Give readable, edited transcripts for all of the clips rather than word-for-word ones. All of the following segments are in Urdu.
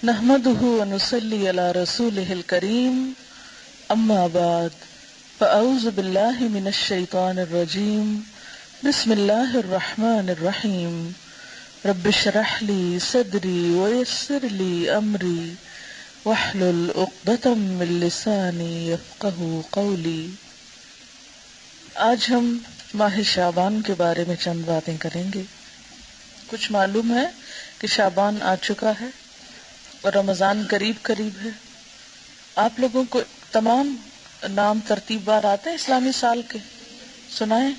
نحمده ونصلي على رسوله الكريم اما بعد فاعوذ بالله من الشيطان الرجيم بسم الله الرحمن الرحيم رب اشرح لي صدري ويسر لي امري واحلل عقدة من لساني يفقهوا قولي۔ آج ہم ماہ شعبان کے بارے میں چند باتیں کریں گے۔ کچھ معلوم ہے کہ شعبان آ چکا ہے اور رمضان قریب قریب ہے۔ آپ لوگوں کو تمام نام ترتیب بار آتے ہیں اسلامی سال کے؟ سنائیں۔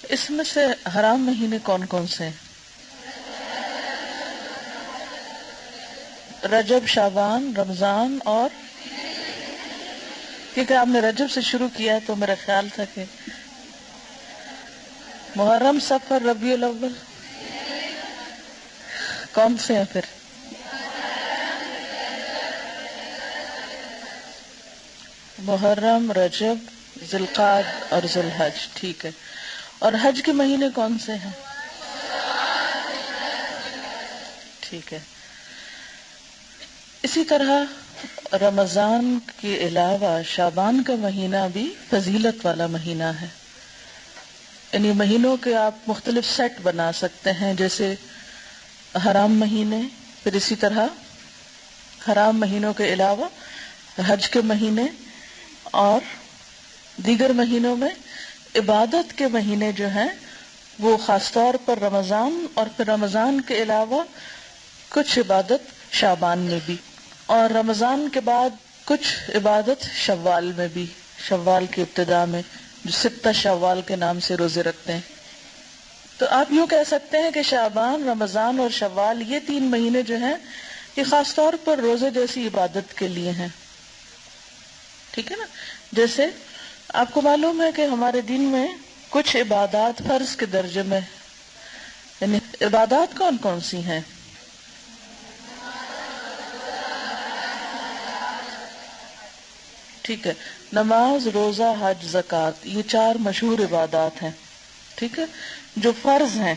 اس میں سے حرام مہینے کون کون سے ہیں؟ رجب، شعبان، رمضان اور کیونکہ آپ نے رجب سے شروع کیا ہے تو میرا خیال تھا کہ محرم، صفر، ربیع الاول کون سے ہیں پھر؟ محرم، رجب، ذی القعدہ اور ذی الحج، ٹھیک ہے۔ اور حج کے مہینے کون سے ہیں؟ ٹھیک ہے۔ اسی طرح رمضان کے علاوہ شعبان کا مہینہ بھی فضیلت والا مہینہ ہے، یعنی مہینوں کے آپ مختلف سیٹ بنا سکتے ہیں، جیسے حرام مہینے، پھر اسی طرح حرام مہینوں کے علاوہ حج کے مہینے، اور دیگر مہینوں میں عبادت کے مہینے جو ہیں وہ خاص طور پر رمضان، اور پھر رمضان کے علاوہ کچھ عبادت شعبان میں بھی، اور رمضان کے بعد کچھ عبادت شوال میں بھی، شوال کی ابتدا میں جو 6 شوال کے نام سے روزے رکھتے ہیں۔ تو آپ یوں کہہ سکتے ہیں کہ شعبان، رمضان اور شوال یہ 3 مہینے جو ہیں یہ خاص طور پر روزے جیسی عبادت کے لیے ہیں، ٹھیک ہے نا؟ جیسے آپ کو معلوم ہے کہ ہمارے دین میں کچھ عبادات فرض کے درجے میں، یعنی عبادات کون کون سی ہیں؟ ٹھیک ہے، نماز، روزہ، حج، زکوٰۃ، یہ 4 مشہور عبادات ہیں، ٹھیک ہے، جو فرض ہیں۔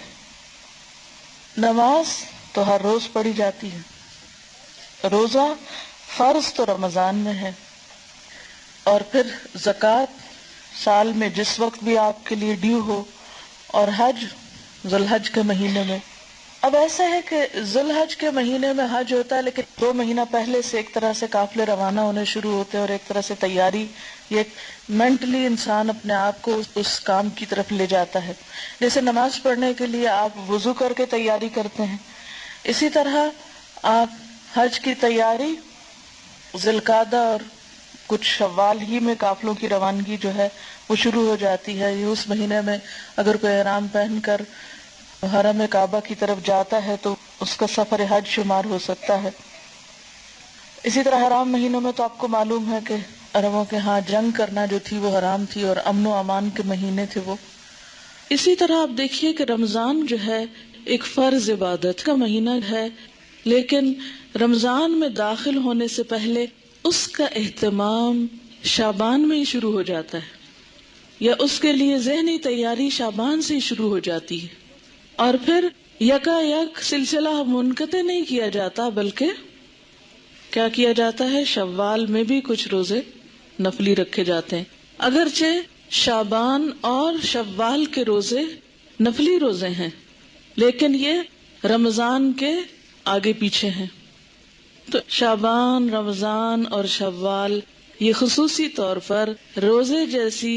نماز تو ہر روز پڑھی جاتی ہے، روزہ فرض تو رمضان میں ہے، اور پھر زکوٰۃ سال میں جس وقت بھی آپ کے لیے ڈیو ہو، اور حج ذی الحج کے مہینے میں۔ اب ایسا ہے کہ ذی الحج کے مہینے میں حج ہوتا ہے، لیکن 2 مہینہ پہلے سے ایک طرح سے قافلے روانہ ہونے شروع ہوتے ہیں، اور ایک طرح سے تیاری، یہ مینٹلی انسان اپنے آپ کو اس کام کی طرف لے جاتا ہے۔ جیسے نماز پڑھنے کے لیے آپ وضو کر کے تیاری کرتے ہیں، اسی طرح آپ حج کی تیاری ذی القعدہ اور کچھ شوال ہی میں قافلوں کی روانگی جو ہے وہ شروع ہو جاتی ہے۔ یہ اس مہینے میں اگر کوئی احرام پہن کر حرم کعبہ کی طرف جاتا ہے تو اس کا سفر حج شمار ہو سکتا ہے۔ اسی طرح حرام مہینوں میں تو آپ کو معلوم ہے کہ عربوں کے ہاں جنگ کرنا جو تھی وہ حرام تھی، اور امن و امان کے مہینے تھے وہ۔ اسی طرح آپ دیکھیے کہ رمضان جو ہے ایک فرض عبادت کا مہینہ ہے، لیکن رمضان میں داخل ہونے سے پہلے اس کا اہتمام شعبان میں ہی شروع ہو جاتا ہے، یا اس کے لیے ذہنی تیاری شعبان سے ہی شروع ہو جاتی ہے، اور پھر یکا یک سلسلہ منقطع نہیں کیا جاتا، بلکہ کیا کیا جاتا ہے، شوال میں بھی کچھ روزے نفلی رکھے جاتے ہیں، اگرچہ شعبان اور شوال کے روزے نفلی روزے ہیں، لیکن یہ رمضان کے آگے پیچھے ہیں۔ تو شعبان، رمضان اور شوال یہ خصوصی طور پر روزے جیسی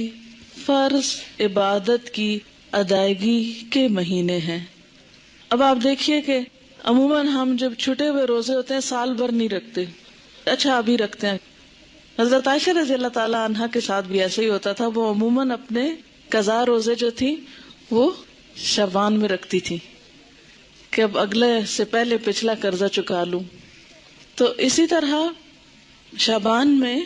فرض عبادت کی ادائیگی کے مہینے ہیں۔ اب آپ دیکھیے کہ عموماً ہم جب چھٹے ہوئے روزے ہوتے ہیں سال بھر نہیں رکھتے، اچھا ابھی رکھتے ہیں۔ حضرت عائشہ رضی اللہ تعالی عنہا کے ساتھ بھی ایسے ہی ہوتا تھا، وہ عموماً اپنے قضا روزے جو تھی وہ شعبان میں رکھتی تھی کہ اب اگلے سے پہلے پچھلا قرضہ چکا لوں۔ تو اسی طرح شعبان میں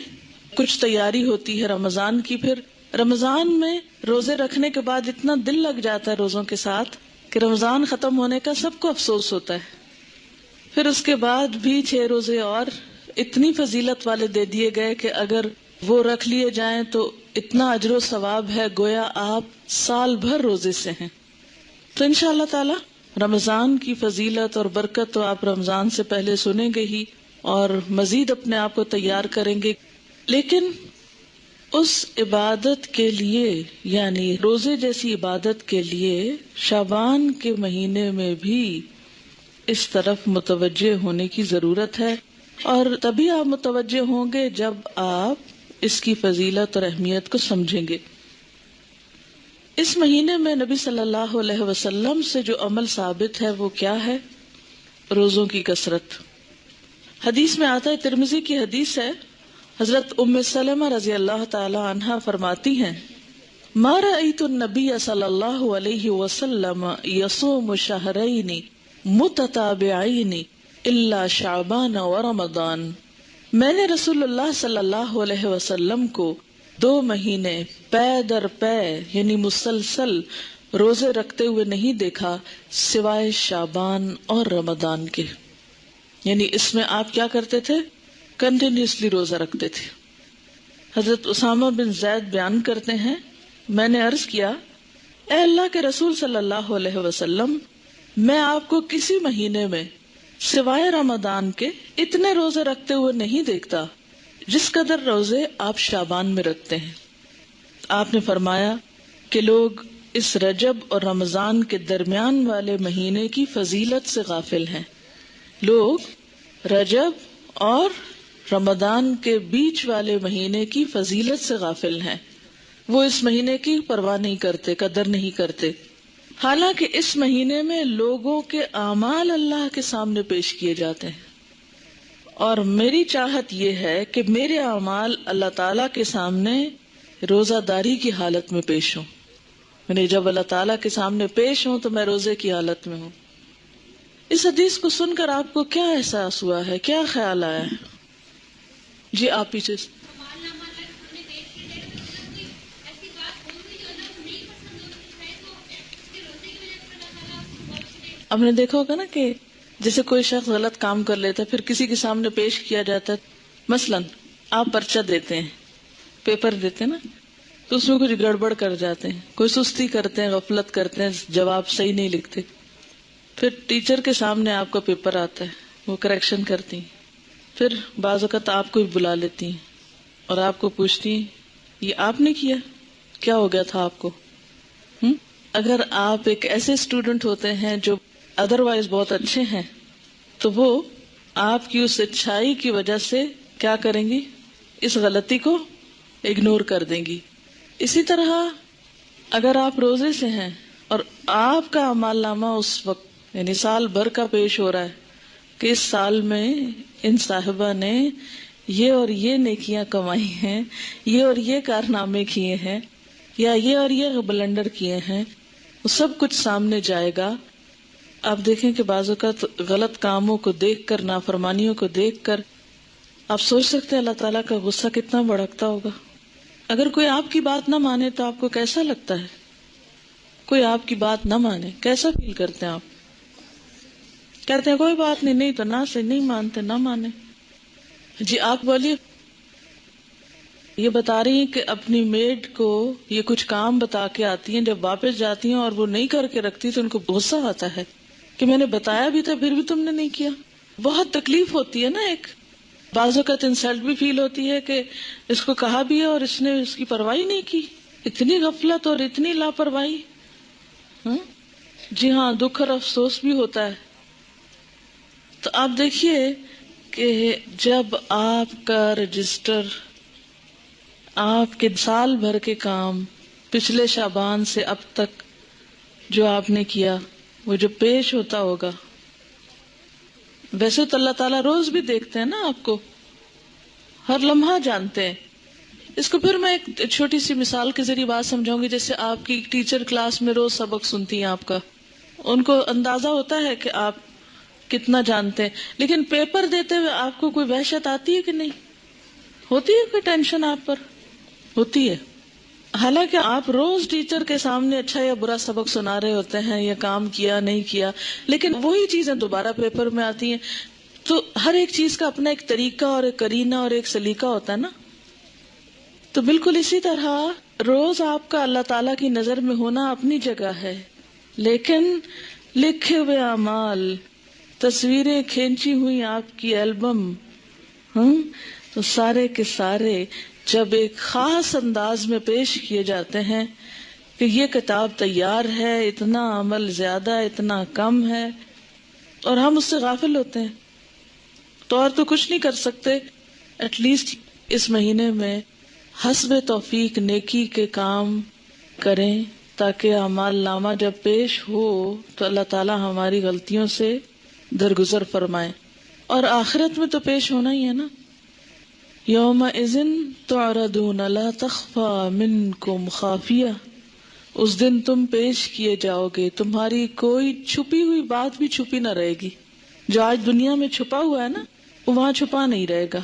کچھ تیاری ہوتی ہے رمضان کی، پھر رمضان میں روزے رکھنے کے بعد اتنا دل لگ جاتا ہے روزوں کے ساتھ کہ رمضان ختم ہونے کا سب کو افسوس ہوتا ہے، پھر اس کے بعد بھی 6 روزے اور اتنی فضیلت والے دے دیے گئے کہ اگر وہ رکھ لیے جائیں تو اتنا اجر و ثواب ہے گویا آپ سال بھر روزے سے ہیں. تو انشاءاللہ تعالی رمضان کی فضیلت اور برکت تو آپ رمضان سے پہلے سنیں گے ہی اور مزید اپنے آپ کو تیار کریں گے. لیکن اس عبادت کے لیے یعنی روزے جیسی عبادت کے لیے شعبان کے مہینے میں بھی اس طرف متوجہ ہونے کی ضرورت ہے، اور تبھی آپ متوجہ ہوں گے جب آپ اس کی فضیلت اور اہمیت کو سمجھیں گے. اس مہینے میں نبی صلی اللہ علیہ وسلم سے جو عمل ثابت ہے وہ کیا ہے؟ روزوں کی کثرت. حدیث میں آتا ہے، ترمذی کی حدیث ہے، حضرت ام سلمہ رضی اللہ تعالی عنہا فرماتی ہیں، ما رأیت النبی صلی اللہ علیہ وسلم یصوم شہرین متتابعین الا شعبان و رمضان. میں نے رسول اللہ صلی اللہ علیہ وسلم کو 2 مہینے پے در پے یعنی مسلسل روزے رکھتے ہوئے نہیں دیکھا سوائے شعبان اور رمضان کے. یعنی اس میں آپ کیا کرتے تھے؟ کنٹینیوسلی روزہ رکھتے تھے. حضرت اسامہ بن زید بیان کرتے ہیں، میں نے عرض کیا، اے اللہ کے رسول صلی اللہ علیہ وسلم، میں آپ کو کسی مہینے میں سوائے رمضان کے اتنے روزے رکھتے ہوئے نہیں دیکھتا جس قدر روزے آپ شعبان میں رکھتے ہیں. آپ نے فرمایا کہ لوگ اس رجب اور رمضان کے درمیان والے مہینے کی فضیلت سے غافل ہیں. لوگ رجب اور رمضان کے بیچ والے مہینے کی فضیلت سے غافل ہیں. وہ اس مہینے کی پرواہ نہیں کرتے، قدر نہیں کرتے. حالانکہ اس مہینے میں لوگوں کے اعمال اللہ کے سامنے پیش کیے جاتے ہیں، اور میری چاہت یہ ہے کہ میرے اعمال اللہ تعالیٰ کے سامنے روزہ داری کی حالت میں پیش ہوں. یعنی جب اللہ تعالیٰ کے سامنے پیش ہوں تو میں روزے کی حالت میں ہوں. اس حدیث کو سن کر آپ کو کیا احساس ہوا ہے؟ کیا خیال آیا ہے؟ جی آپ پیچھے. آپ نے دیکھا ہوگا نا کہ جیسے کوئی شخص غلط کام کر لیتا ہے پھر کسی کے سامنے پیش کیا جاتا ہے. مثلاً آپ پرچہ دیتے ہیں، پیپر دیتے ہیں نا، تو اس میں کچھ گڑبڑ کر جاتے ہیں، کوئی سستی کرتے ہیں، غفلت کرتے ہیں، جواب صحیح نہیں لکھتے. پھر ٹیچر کے سامنے آپ کا پیپر آتا ہے، وہ کریکشن کرتی ہیں. پھر بعض اوقات آپ کو بھی بلا لیتی ہیں اور آپ کو پوچھتی ہیں یہ آپ نے کیا؟ کیا ہو گیا تھا آپ کو؟ اگر آپ ایک ایسے اسٹوڈنٹ ہوتے ہیں جو ادروائز بہت اچھے ہیں تو وہ آپ کی اس اچھائی کی وجہ سے کیا کریں گی؟ اس غلطی کو اگنور کر دیں گی. اسی طرح اگر آپ روزے سے ہیں اور آپ کا اعمال نامہ اس وقت یعنی سال بھر کا پیش ہو رہا ہے کہ اس سال میں ان صاحبہ نے یہ اور یہ نیکیاں کمائی ہیں، یہ اور یہ کارنامے کیے ہیں، یا یہ اور یہ بلنڈر کیے ہیں، وہ سب کچھ سامنے جائے گا. آپ دیکھیں کہ بعض اوقات غلط کاموں کو دیکھ کر، نافرمانیوں کو دیکھ کر آپ سوچ سکتے ہیں اللہ تعالیٰ کا غصہ کتنا بھڑکتا ہوگا. اگر کوئی آپ کی بات نہ مانے تو آپ کو کیسا لگتا ہے؟ کوئی آپ کی بات نہ مانے کیسا فیل کرتے ہیں آپ؟ کہتے ہیں کوئی بات نہیں، نہیں تو نہ سے نہیں مانتے، نہ مانے. جی آپ بولیے. یہ بتا رہی ہیں کہ اپنی میڈ کو یہ کچھ کام بتا کے آتی ہیں، جب واپس جاتی ہیں اور وہ نہیں کر کے رکھتی تو ان کو غصہ آتا ہے کہ میں نے بتایا بھی تھا پھر بھی تم نے نہیں کیا. بہت تکلیف ہوتی ہے نا. ایک بعض اوقات انسلٹ بھی فیل ہوتی ہے کہ اس کو کہا بھی ہے اور اس نے اس کی پرواہ نہیں کی. اتنی غفلت اور اتنی لاپرواہی. جی ہاں، دکھ اور افسوس بھی ہوتا ہے. تو آپ دیکھیے کہ جب آپ کا رجسٹر، آپ کے سال بھر کے کام پچھلے شعبان سے اب تک جو آپ نے کیا وہ جو پیش ہوتا ہوگا، ویسے تو اللہ تعالیٰ روز بھی دیکھتے ہیں نا آپ کو، ہر لمحہ جانتے ہیں. اس کو پھر میں ایک چھوٹی سی مثال کے ذریعے بات سمجھاؤں گی. جیسے آپ کی ٹیچر کلاس میں روز سبق سنتی ہیں آپ کا، ان کو اندازہ ہوتا ہے کہ آپ کتنا جانتے ہیں، لیکن پیپر دیتے ہوئے آپ کو کوئی وحشت آتی ہے کہ نہیں ہوتی ہے؟ کوئی ٹینشن آپ پر ہوتی ہے؟ حالانکہ آپ روز ٹیچر کے سامنے اچھا یا برا سبق سنا رہے ہوتے ہیں، یا کام کیا نہیں کیا، لیکن وہی چیزیں دوبارہ پیپر میں آتی ہیں تو ہر ایک چیز کا اپنا ایک طریقہ اور ایک قرینہ اور ایک سلیقہ ہوتا ہے نا. تو بالکل اسی طرح روز آپ کا اللہ تعالیٰ کی نظر میں ہونا اپنی جگہ ہے، لیکن لکھے ہوئے اعمال، تصویریں کھینچی ہوئی آپ کی البم، تو سارے کے سارے جب ایک خاص انداز میں پیش کیے جاتے ہیں کہ یہ کتاب تیار ہے، اتنا عمل زیادہ، اتنا کم ہے، اور ہم اس سے غافل ہوتے ہیں، تو اور تو کچھ نہیں کر سکتے. ایٹ لیسٹ اس مہینے میں حسب توفیق نیکی کے کام کریں تاکہ اعمال نامہ جب پیش ہو تو اللہ تعالی ہماری غلطیوں سے درگزر فرمائے. اور آخرت میں تو پیش ہونا ہی ہے نا. یومئذ تعرضون لا تخفی منکم خافیہ، اس دن تم پیش کیے جاؤ گے، تمہاری کوئی چھپی ہوئی بات بھی چھپی نہ رہے گی. جو آج دنیا میں چھپا ہوا ہے نا، وہ وہاں چھپا نہیں رہے گا.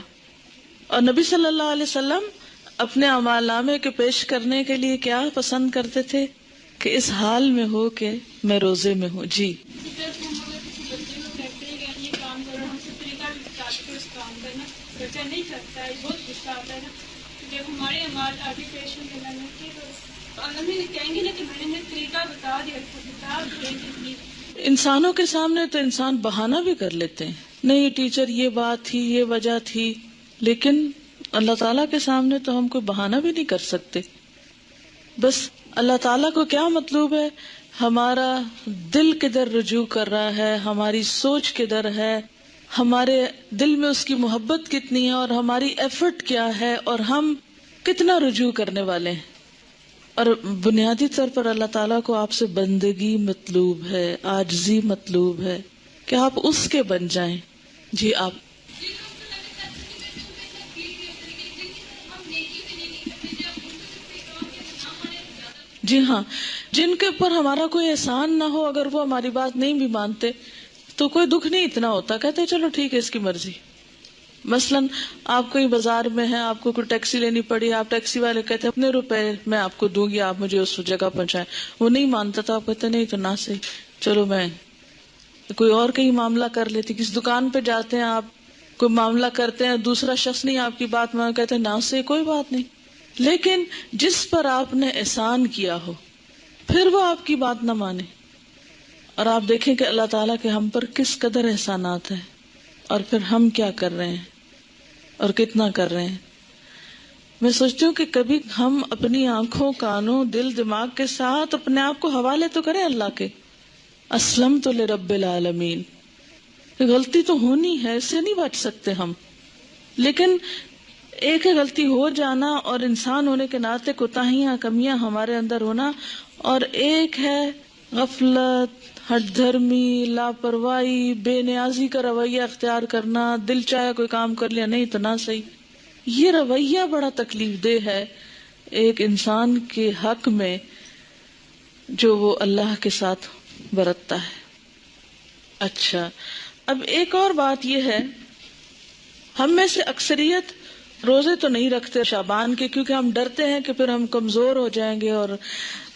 اور نبی صلی اللہ علیہ وسلم اپنے اعمال نامے کے پیش کرنے کے لیے کیا پسند کرتے تھے کہ اس حال میں ہو کہ میں روزے میں ہوں. جی نہیں کرتا ہے، بہت غصہ آتا ہے نا جب ہمارے اعمال آگے پیش ہونے لگے تو اللہ کہیں گے نا کہ میں نے طریقہ بتا دیا. انسانوں کے سامنے تو انسان بہانہ بھی کر لیتے ہیں، نہیں ٹیچر یہ بات تھی، یہ وجہ تھی، لیکن اللہ تعالیٰ کے سامنے تو ہم کوئی بہانہ بھی نہیں کر سکتے. بس اللہ تعالیٰ کو کیا مطلوب ہے، ہمارا دل کدھر رجوع کر رہا ہے، ہماری سوچ کدھر ہے، ہمارے دل میں اس کی محبت کتنی ہے، اور ہماری ایفرٹ کیا ہے، اور ہم کتنا رجوع کرنے والے ہیں. اور بنیادی طور پر اللہ تعالیٰ کو آپ سے بندگی مطلوب ہے، عاجزی مطلوب ہے کہ آپ اس کے بن جائیں. جی آپ. جی ہاں، جن کے اوپر ہمارا کوئی احسان نہ ہو، اگر وہ ہماری بات نہیں بھی مانتے تو کوئی دکھ نہیں اتنا ہوتا، کہتے چلو ٹھیک ہے اس کی مرضی. مثلاً آپ کہیں بازار میں ہیں، آپ کو کوئی ٹیکسی لینی پڑی، آپ ٹیکسی والے کہتے ہیں اتنے روپے میں آپ کو دوں گی، آپ مجھے اس جگہ پہنچائیں. وہ نہیں مانتا تو آپ کہتے نہیں تو نہ صحیح، چلو میں کوئی اور کہیں معاملہ کر لیتی. کسی دکان پہ جاتے ہیں، آپ کوئی معاملہ کرتے ہیں، دوسرا شخص نہیں آپ کی بات مان، کہتے ہیں نہ صحیح، کوئی بات نہیں. لیکن جس پر آپ نے احسان کیا ہو پھر وہ آپ کی بات نہ مانے، اور آپ دیکھیں کہ اللہ تعالیٰ کے ہم پر کس قدر احسانات ہیں، اور پھر ہم کیا کر رہے ہیں اور کتنا کر رہے ہیں. میں سوچتی ہوں کہ کبھی ہم اپنی آنکھوں، کانوں، دل، دماغ کے ساتھ اپنے آپ کو حوالے تو کریں اللہ کے. اسلمت لرب العالمین. غلطی تو ہونی ہے، اس سے نہیں بچ سکتے ہم، لیکن ایک ہے غلطی ہو جانا اور انسان ہونے کے ناطے کوتاہیاں، کمیاں ہمارے اندر ہونا، اور ایک ہے غفلت، ہٹ دھرمی، لاپرواہی، بے نیازی کا رویہ اختیار کرنا، دل چاہے کوئی کام کر لیا، نہیں تو نہ صحیح. یہ رویہ بڑا تکلیف دہ ہے ایک انسان کے حق میں جو وہ اللہ کے ساتھ برتتا ہے. اچھا، اب ایک اور بات یہ ہے، ہم میں سے اکثریت روزے تو نہیں رکھتے شعبان کے، کیونکہ ہم ڈرتے ہیں کہ پھر ہم کمزور ہو جائیں گے اور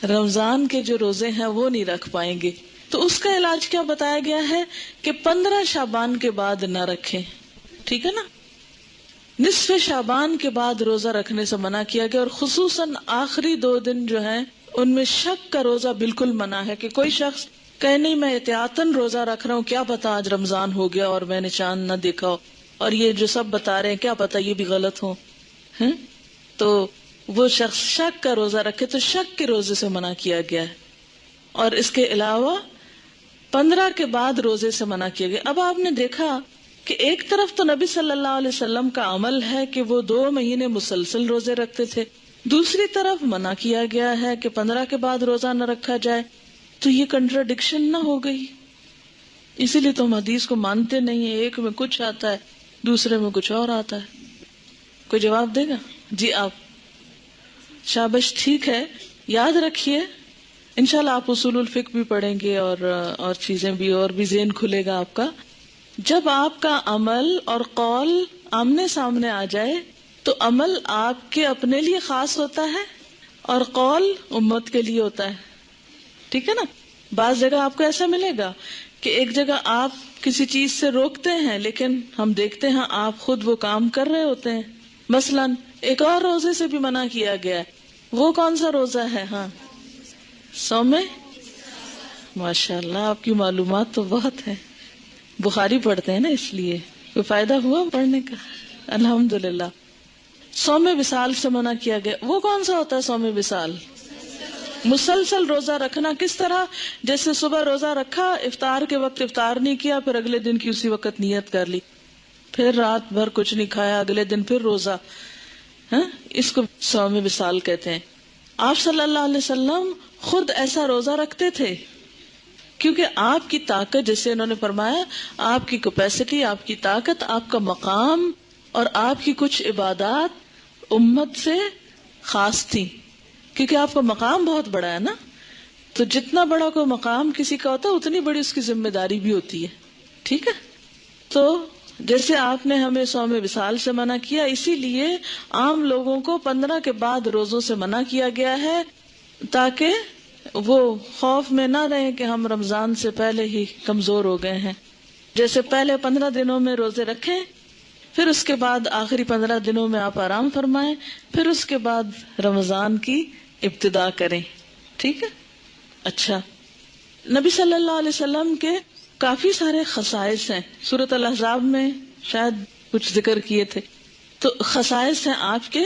رمضان کے جو روزے ہیں وہ نہیں رکھ پائیں گے. تو اس کا علاج کیا بتایا گیا ہے کہ 15 شعبان کے بعد نہ رکھیں. ٹھیک ہے نا، نصف شعبان کے بعد روزہ رکھنے سے منع کیا گیا، اور خصوصاً آخری 2 دن جو ہیں ان میں شک کا روزہ بالکل منع ہے. کہ کوئی شخص کہ نہیں میں احتیاطاً روزہ رکھ رہا ہوں، کیا پتا آج رمضان ہو گیا اور میں نے چاند نہ دیکھا ہو، اور یہ جو سب بتا رہے ہیں کیا پتا یہ بھی غلط ہو، تو وہ شخص شک کا روزہ رکھے. تو شک کے روزے سے منع کیا گیا ہے، اور اس کے علاوہ 15 کے بعد روزے سے منع کیا گیا. اب آپ نے دیکھا کہ ایک طرف تو نبی صلی اللہ علیہ وسلم کا عمل ہے کہ وہ 2 مہینے مسلسل روزے رکھتے تھے، دوسری طرف منع کیا گیا ہے کہ 15 کے بعد روزہ نہ رکھا جائے. تو یہ کنٹراڈکشن نہ ہو گئی؟ اسی لیے تو ہم حدیث کو مانتے نہیں ہیں، ایک میں کچھ آتا ہے دوسرے میں کچھ اور آتا ہے. کوئی جواب دے گا؟ جی آپ. شابش، ٹھیک ہے، یاد رکھیے انشاءاللہ آپ اصول الفقہ بھی پڑھیں گے اور چیزیں بھی، اور بھی ذہن کھلے گا آپ کا. جب آپ کا عمل اور قول آمنے سامنے آ جائے تو عمل آپ کے اپنے لیے خاص ہوتا ہے اور قول امت کے لیے ہوتا ہے. ٹھیک ہے نا. بعض جگہ آپ کو ایسا ملے گا کہ ایک جگہ آپ کسی چیز سے روکتے ہیں لیکن ہم دیکھتے ہیں آپ خود وہ کام کر رہے ہوتے ہیں. مثلاً ایک اور روزے سے بھی منع کیا گیا ہے. وہ کون سا روزہ ہے؟ ہاں، صوم. ماشاء اللہ آپ کی معلومات تو بہت ہے. بخاری پڑھتے ہیں نا، اس لیے کوئی فائدہ ہوا پڑھنے کا؟ الحمدللہ. صوم وصال سے منع کیا گیا. وہ کون سا ہوتا ہے صوم وصال؟ مسلسل روزہ رکھنا. کس طرح؟ جیسے صبح روزہ رکھا، افطار کے وقت افطار نہیں کیا، پھر اگلے دن کی اسی وقت نیت کر لی، پھر رات بھر کچھ نہیں کھایا، اگلے دن پھر روزہ. اس کو صوم وصال کہتے ہیں. آپ صلی اللہ علیہ وسلم خود ایسا روزہ رکھتے تھے کیونکہ آپ کی طاقت، جیسے انہوں نے فرمایا، آپ کی کیپیسٹی، آپ کی طاقت، آپ کا مقام اور آپ کی کچھ عبادات امت سے خاص تھی. کیونکہ آپ کا مقام بہت بڑا ہے نا، تو جتنا بڑا کوئی مقام کسی کا ہوتا ہے اتنی بڑی اس کی ذمہ داری بھی ہوتی ہے. ٹھیک ہے؟ تو جیسے آپ نے ہمیں صوم وصال سے منع کیا، اسی لیے عام لوگوں کو 15 کے بعد روزوں سے منع کیا گیا ہے، تاکہ وہ خوف میں نہ رہیں کہ ہم رمضان سے پہلے ہی کمزور ہو گئے ہیں. جیسے پہلے 15 دنوں میں روزے رکھیں، پھر اس کے بعد آخری 15 دنوں میں آپ آرام فرمائیں، پھر اس کے بعد رمضان کی ابتدا کریں. ٹھیک ہے؟ اچھا، نبی صلی اللہ علیہ وسلم کے کافی سارے خصائص ہیں. سورۃ الاحزاب میں شاید کچھ ذکر کیے تھے. تو خصائص ہیں آپ کے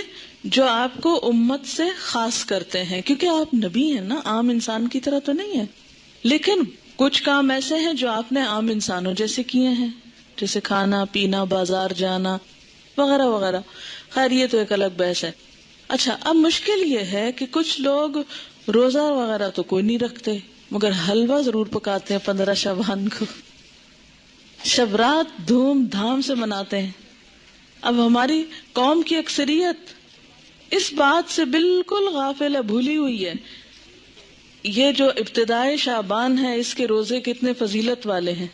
جو آپ کو امت سے خاص کرتے ہیں، کیونکہ آپ نبی ہیں نا، عام انسان کی طرح تو نہیں ہے. لیکن کچھ کام ایسے ہیں جو آپ نے عام انسانوں جیسے کیے ہیں، جیسے کھانا پینا، بازار جانا وغیرہ وغیرہ. خیر یہ تو ایک الگ بحث ہے. اچھا، اب مشکل یہ ہے کہ کچھ لوگ روزہ وغیرہ تو کوئی نہیں رکھتے مگر حلوہ ضرور پکاتے ہیں 15 شعبان کو، شب رات دھوم دھام سے مناتے ہیں. اب ہماری قوم کی اکثریت اس بات سے بالکل غافل ہے، بھولی ہوئی ہے. یہ جو ابتدائے شعبان ہے اس کے روزے کتنے فضیلت والے ہیں،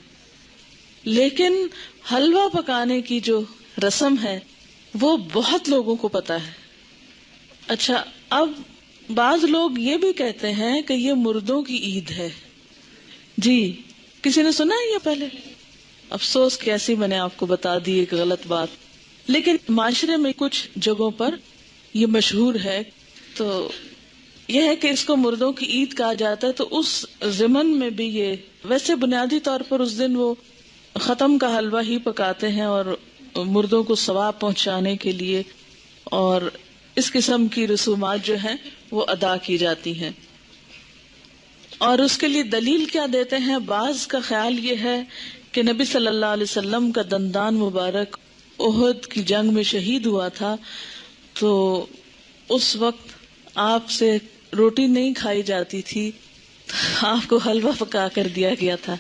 لیکن حلوہ پکانے کی جو رسم ہے وہ بہت لوگوں کو پتا ہے. اچھا، اب بعض لوگ یہ بھی کہتے ہیں کہ یہ مردوں کی عید ہے. جی، کسی نے سنا ہے یہ پہلے؟ افسوس کہ ایسی میں نے آپ کو بتا دی ایک غلط بات. لیکن معاشرے میں کچھ جگہوں پر یہ مشہور ہے. تو یہ ہے کہ اس کو مردوں کی عید کہا جاتا ہے. تو اس ضمن میں بھی یہ، ویسے بنیادی طور پر اس دن وہ ختم کا حلوہ ہی پکاتے ہیں اور مردوں کو ثواب پہنچانے کے لیے، اور اس قسم کی رسومات جو ہیں وہ ادا کی جاتی ہیں. اور اس کے لیے دلیل کیا دیتے ہیں؟ بعض کا خیال یہ ہے کہ نبی صلی اللہ علیہ وسلم کا دندان مبارک احد کی جنگ میں شہید ہوا تھا، تو اس وقت آپ سے روٹی نہیں کھائی جاتی تھی، آپ کو حلوہ پکا کر دیا گیا تھا.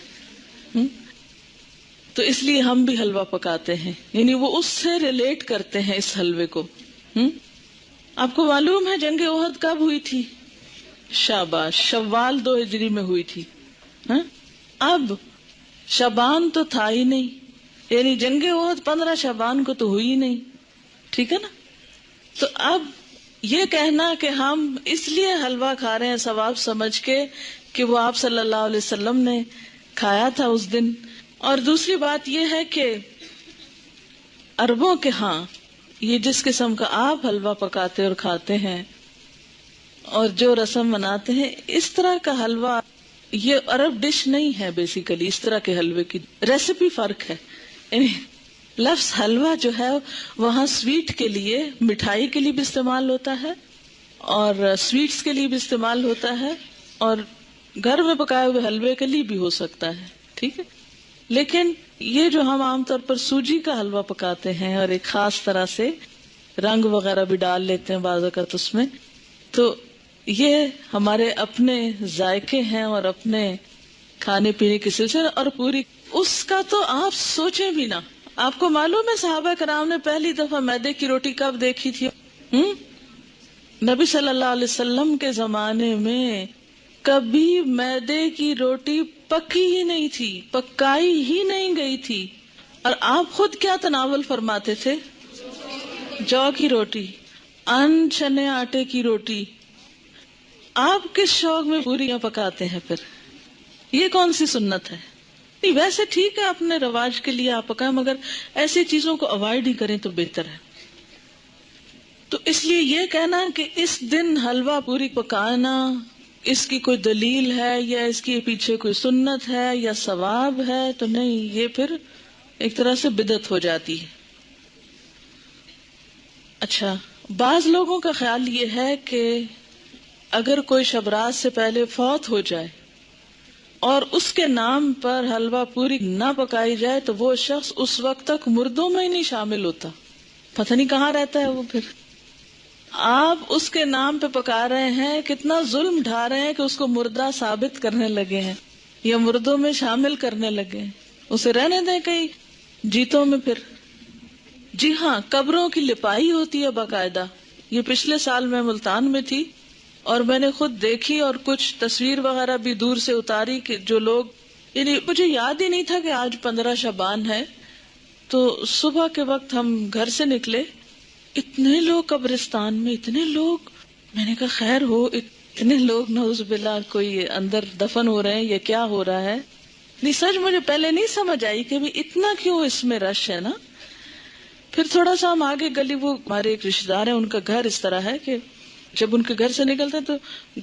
تو اس لیے ہم بھی حلوہ پکاتے ہیں، یعنی وہ اس سے ریلیٹ کرتے ہیں اس حلوے کو. آپ کو معلوم ہے جنگ احد کب ہوئی تھی؟ شاباش، شوال 2 ہجری میں ہوئی تھی. اب شعبان تو تھا ہی نہیں، یعنی جنگ احد 15 شعبان کو تو ہوئی نہیں. ٹھیک ہے نا؟ تو اب یہ کہنا کہ ہم اس لیے حلوہ کھا رہے ہیں ثواب سمجھ کے کہ وہ آپ صلی اللہ علیہ وسلم نے کھایا تھا اس دن. اور دوسری بات یہ ہے کہ عربوں کے ہاں یہ جس قسم کا آپ حلوہ پکاتے اور کھاتے ہیں اور جو رسم مناتے ہیں، اس طرح کا حلوہ یہ عرب ڈش نہیں ہے. بیسیکلی اس طرح کے حلوے کی ریسیپی فرق ہے. یعنی لفظ حلوہ جو ہے وہاں سویٹ کے لیے، مٹھائی کے لیے بھی استعمال ہوتا ہے اور سویٹس کے لیے بھی استعمال ہوتا ہے، اور گھر میں پکائے ہوئے حلوے کے لیے بھی ہو سکتا ہے. ٹھیک ہے؟ لیکن یہ جو ہم عام طور پر سوجی کا حلوہ پکاتے ہیں اور ایک خاص طرح سے رنگ وغیرہ بھی ڈال لیتے ہیں بعض اوقات اس میں، تو یہ ہمارے اپنے ذائقے ہیں اور اپنے کھانے پینے کے سلسلے. اور پوری اس کا تو آپ سوچیں بھی نہ. آپ کو معلوم ہے صحابہ کرام نے پہلی دفعہ میدے کی روٹی کب دیکھی تھی؟ نبی صلی اللہ علیہ وسلم کے زمانے میں کبھی میدے کی روٹی پکی ہی نہیں تھی، پکائی ہی نہیں گئی تھی. اور آپ خود کیا تناول فرماتے تھے؟ جو کی روٹی، ان چنے آٹے کی روٹی. آپ کس شوق میں پوریاں پکاتے ہیں پھر؟ یہ کون سی سنت ہے؟ نہیں ویسے ٹھیک ہے اپنے رواج کے لیے آپ پکائیں، مگر ایسی چیزوں کو اوائڈ ہی کریں تو بہتر ہے. تو اس لیے یہ کہنا کہ اس دن حلوہ پوری پکانا اس کی کوئی دلیل ہے یا اس کے پیچھے کوئی سنت ہے یا ثواب ہے تو نہیں، یہ پھر ایک طرح سے بدعت ہو جاتی ہے. اچھا، بعض لوگوں کا خیال یہ ہے کہ اگر کوئی شب رات سے پہلے فوت ہو جائے اور اس کے نام پر حلوہ پوری نہ پکائی جائے تو وہ شخص اس وقت تک مردوں میں ہی نہیں شامل ہوتا. پتہ نہیں کہاں رہتا ہے وہ. پھر آپ اس کے نام پہ پکا رہے ہیں، کتنا ظلم ڈھا رہے ہیں کہ اس کو مردہ ثابت کرنے لگے ہیں یا مردوں میں شامل کرنے لگے ہیں. اسے رہنے دیں کہیں جیتوں میں. پھر جی ہاں، قبروں کی لپائی ہوتی ہے باقاعدہ. یہ پچھلے سال میں ملتان میں تھی اور میں نے خود دیکھی اور کچھ تصویر وغیرہ بھی دور سے اتاری کہ جو لوگ، یعنی مجھے یاد ہی نہیں تھا کہ آج 15 شعبان ہے. تو صبح کے وقت ہم گھر سے نکلے، اتنے لوگ قبرستان میں، اتنے لوگ. میں نے کہا خیر ہو، اتنے لوگ نعوذ باللہ کوئی اندر دفن ہو رہے ہیں، یہ کیا ہو رہا ہے. نہیں سچ مجھے پہلے نہیں سمجھ آئی کہ بھی اتنا کیوں اس میں رش ہے نا. پھر تھوڑا سا ہم آگے گلی، وہ ہمارے ایک رشتے دار ہیں، ان کا گھر اس طرح ہے کہ جب ان کے گھر سے نکلتے ہیں تو